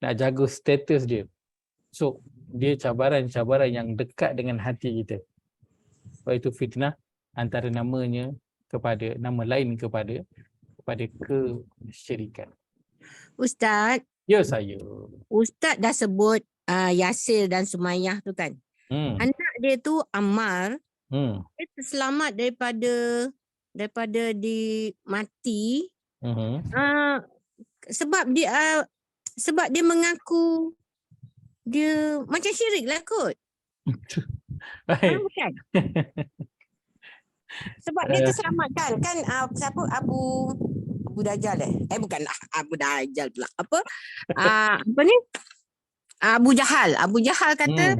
Nak jaga status dia. So dia cabaran-cabaran yang dekat dengan hati kita. Sebab itu fitnah antara nama lain kepada kesyirikan. Ustaz. Ya, saya. Ustaz dah sebut Yasir dan Sumayyah tu kan. Anak dia tu Ammar, dia selamat daripada mati. Sebab dia mengaku dia macam syirik lah kot. Bukan? Sebab dia terselamatkan kan, siapa Abu Dajjal bukan Abu Dajjal pula. Apa ni? Abu Jahal kata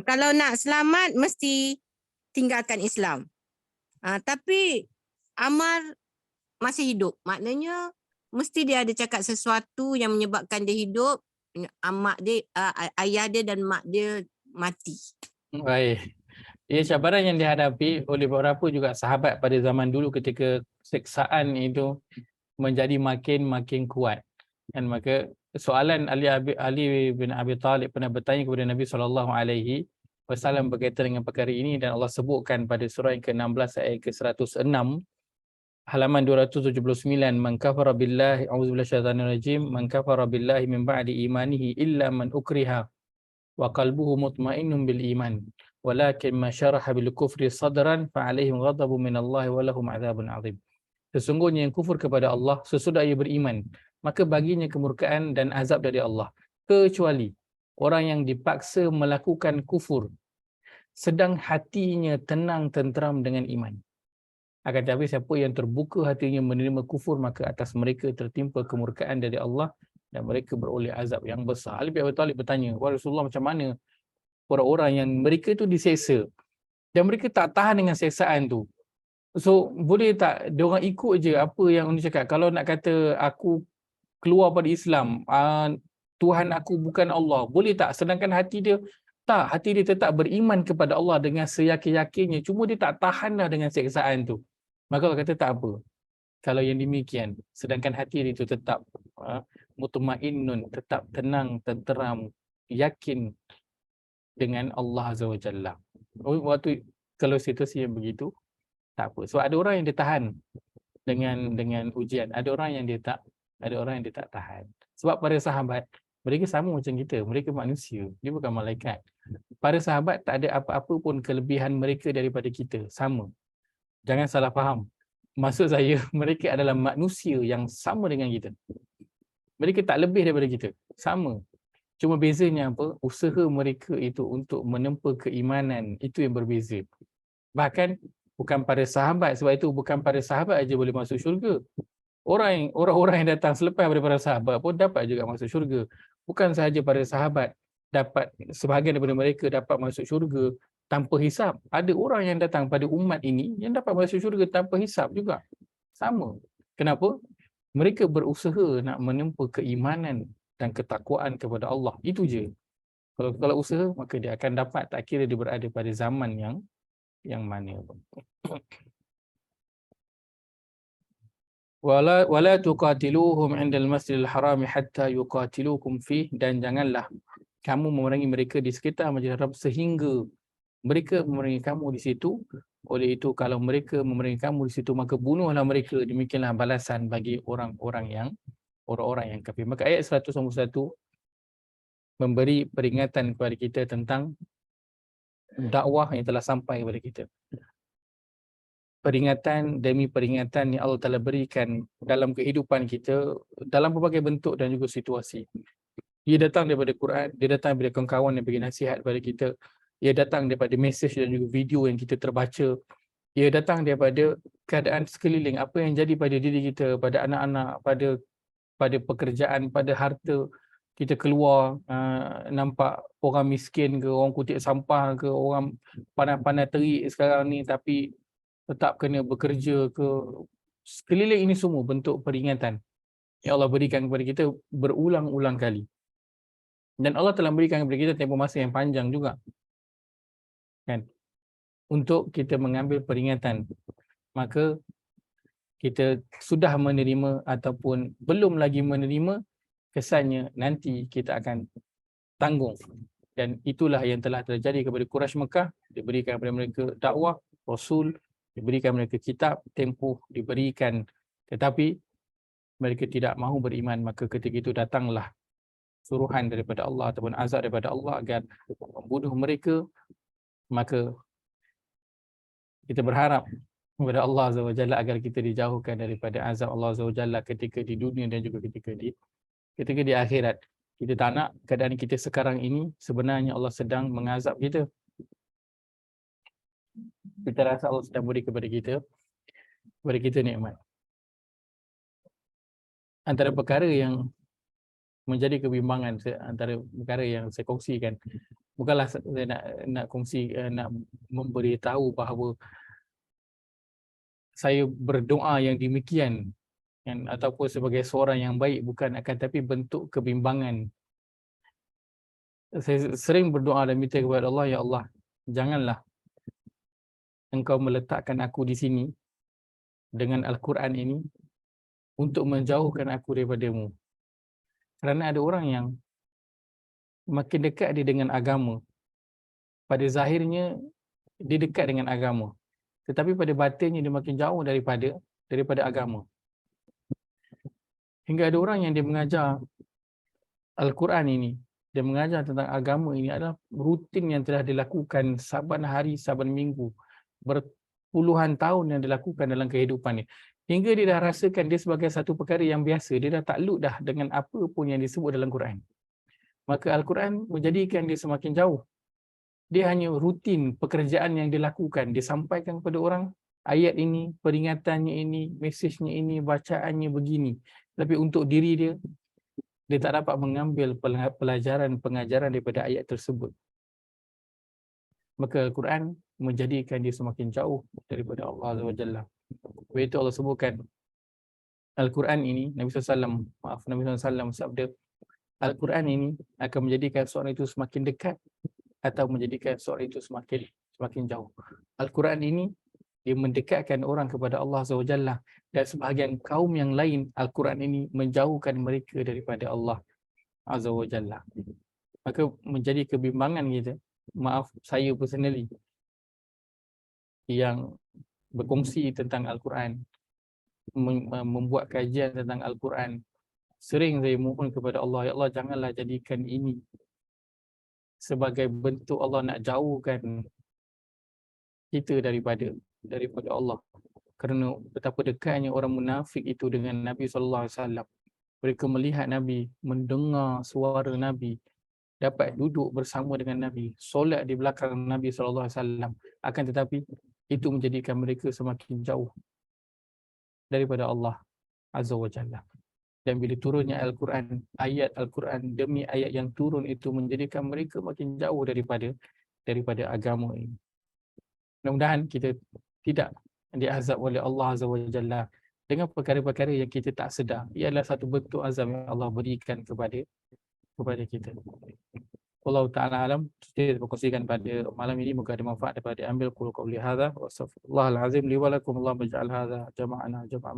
kalau nak selamat mesti tinggalkan Islam. Tapi Ammar masih hidup. Maknanya mesti dia ada cakap sesuatu yang menyebabkan dia hidup. Ayah dia dan mak dia mati. Baik. Ia cabaran yang dihadapi oleh beberapa juga sahabat pada zaman dulu ketika siksaan itu menjadi makin kuat. Dan maka soalan Ali bin Abi Talib pernah bertanya kepada Nabi SAW berkaitan dengan perkara ini, dan Allah sebutkan pada surah yang ke-16 ayat ke-106 halaman 279, man kafara billahi a'udzubillahi syaitanir rajim, man kafara billahi min ba'di imanihi illa man ukriha wa qalbuhu mutmainnun bil iman walakin ma syaraha bil kufri sadran fa alaihim ghadabun minallahi wa lahum adzabun adzim. Sesungguhnya yang kufur kepada Allah sesudah ia beriman, maka baginya kemurkaan dan azab dari Allah. Kecuali orang yang dipaksa melakukan kufur sedang hatinya tenang tenteram dengan iman. Akan tetapi siapa yang terbuka hatinya menerima kufur, maka atas mereka tertimpa kemurkaan dari Allah dan mereka beroleh azab yang besar. Ali bin Abi Thalib bertanya, "Wahai Rasulullah, macam mana orang-orang yang mereka tu diseksa dan mereka tak tahan dengan seksaan tu? So boleh tak diorang ikut je apa yang anda cakap? Kalau nak kata aku keluar pada Islam, Tuhan aku bukan Allah, boleh tak? Sedangkan hati dia tak, hati dia tetap beriman kepada Allah dengan seyakin-yakinnya, cuma dia tak tahanlah dengan seksaan tu. Maka Allah kata tak apa. Kalau yang demikian, sedangkan hati dia itu tetap mutmainnun, tetap tenang, tenteram, yakin dengan Allah Azza wa Jalla. Waktu kalau situasi yang begitu, tak apa. Sebab ada orang yang dia tahan dengan ujian, ada orang yang dia tak, ada orang yang dia tak tahan. Sebab para sahabat, mereka sama macam kita, mereka manusia, dia bukan malaikat. Para sahabat tak ada apa-apa pun kelebihan mereka daripada kita, sama. Jangan salah faham. Maksud saya, mereka adalah manusia yang sama dengan kita. Mereka tak lebih daripada kita, sama. Cuma bezanya apa? Usaha mereka itu untuk menempa keimanan, itu yang berbeza. Bahkan bukan para sahabat, sebab itu bukan para sahabat aja boleh masuk syurga. Orang-orang yang datang selepas daripada para sahabat pun dapat juga masuk syurga. Bukan sahaja para sahabat dapat, sebahagian daripada mereka dapat masuk syurga tanpa hisap. Ada orang yang datang pada umat ini yang dapat masuk syurga tanpa hisap juga. Sama. Kenapa? Mereka berusaha nak menempa keimanan dan ketakwaan kepada Allah. Itu je. Kalau usaha, maka dia akan dapat, tak kira dia berada pada zaman yang mana pun. Wala tuqatiluhum 'indal masjidil haram hatta yuqatilukum fih, dan janganlah kamu memerangi mereka di sekitar Masjidil Haram sehingga mereka memerangi kamu di situ. Oleh itu, kalau mereka memerangi kamu di situ, maka bunuhlah mereka. Demikianlah balasan bagi orang-orang yang kafir. Maka ayat 101 memberi peringatan kepada kita tentang dakwah yang telah sampai kepada kita. Peringatan demi peringatan yang Allah telah berikan dalam kehidupan kita dalam berbagai bentuk dan juga situasi. Ia datang daripada Quran, dia datang daripada kawan-kawan yang bagi nasihat kepada kita. Ia datang daripada mesej dan juga video yang kita terbaca. Ia datang daripada keadaan sekeliling, apa yang jadi pada diri kita, pada anak-anak, pada pekerjaan, pada harta. Kita keluar, nampak orang miskin ke, orang kutip sampah ke, orang pandai-pandai terik sekarang ni tapi tetap kena bekerja ke. Sekeliling ini semua bentuk peringatan yang Allah berikan kepada kita berulang-ulang kali. Dan Allah telah berikan kepada kita tempoh masa yang panjang juga, kan, untuk kita mengambil peringatan. Maka kita sudah menerima ataupun belum lagi menerima, kesannya nanti kita akan tanggung. Dan itulah yang telah terjadi kepada Quraisy Mekah. Diberikan kepada mereka dakwah, Rasul, diberikan mereka kitab, tempoh diberikan, tetapi mereka tidak mahu beriman. Maka ketika itu datanglah suruhan daripada Allah ataupun azab daripada Allah agar membunuh mereka. Maka kita berharap kepada Allah Azza wa Jalla agar kita dijauhkan daripada azab Allah Azza wa Jalla ketika di dunia dan juga ketika di akhirat. Kita tak nak keadaan kita sekarang ini sebenarnya Allah sedang mengazab kita. Kita rasa Allah sedang beri kepada kita nikmat. Antara perkara yang menjadi kebimbangan, antara perkara yang saya kongsikan, bukanlah saya nak kongsi, nak memberitahu bahawa saya berdoa yang demikian, kan, ataupun sebagai seorang yang baik, bukan, akan tapi bentuk kebimbangan. Saya sering berdoa dan minta kepada Allah, ya Allah, janganlah Engkau meletakkan aku di sini dengan Al-Quran ini untuk menjauhkan aku daripada-Mu. Kerana ada orang yang makin dekat dia dengan agama, pada zahirnya dia dekat dengan agama, tetapi pada batinnya dia makin jauh daripada agama. Hingga ada orang yang dia mengajar Al-Quran ini, dia mengajar tentang agama ini adalah rutin yang telah dilakukan saban hari, saban minggu, berpuluhan tahun yang dilakukan dalam kehidupan ini. hingga dia dah rasakan dia sebagai satu perkara yang biasa, dia dah takluk dah dengan apa pun yang disebut dalam Quran. Maka Al-Quran menjadikan dia semakin jauh. Dia hanya rutin pekerjaan yang dia lakukan, dia sampaikan kepada orang ayat ini, peringatannya ini, mesejnya ini, bacaannya begini. Tapi untuk diri dia, dia tak dapat mengambil pelajaran, pengajaran daripada ayat tersebut. Maka Al-Quran menjadikan dia semakin jauh daripada Allah Azza wa Jalla. Sebab itu Allah sebutkan Al-Quran ini, Nabi SAW sabda, Al-Quran ini akan menjadikan seorang itu semakin dekat atau menjadikan seorang itu semakin jauh. Al-Quran ini dia mendekatkan orang kepada Allah Azza wa Jalla, dan sebahagian kaum yang lain Al-Quran ini menjauhkan mereka daripada Allah Azza wa Jalla. Maka menjadi kebimbangan kita, maaf saya personally yang berkongsi tentang Al-Quran, membuat kajian tentang Al-Quran, sering saya mohon kepada Allah, ya Allah janganlah jadikan ini sebagai bentuk Allah nak jauhkan kita daripada Allah. Kerana betapa dekatnya orang munafik itu dengan Nabi SAW. Mereka melihat Nabi, mendengar suara Nabi, dapat duduk bersama dengan Nabi, solat di belakang Nabi SAW. Akan tetapi itu menjadikan mereka semakin jauh daripada Allah Azza wa Jalla. Dan bila turunnya Al-Quran, ayat Al-Quran demi ayat yang turun itu menjadikan mereka makin jauh daripada agama ini. Mudah-mudahan kita tidak diazab oleh Allah Azza wa Jalla dengan perkara-perkara yang kita tak sedar. Ia adalah satu bentuk azab yang Allah berikan kepada kita. Allah Ta'ala alam, saya berkongsikan pada malam ini, moga ada manfaat daripada ambil qul qawli hadza wa astaghfirullahal azim li wa lakum. Allah maj'al hadza jama'ana jama'an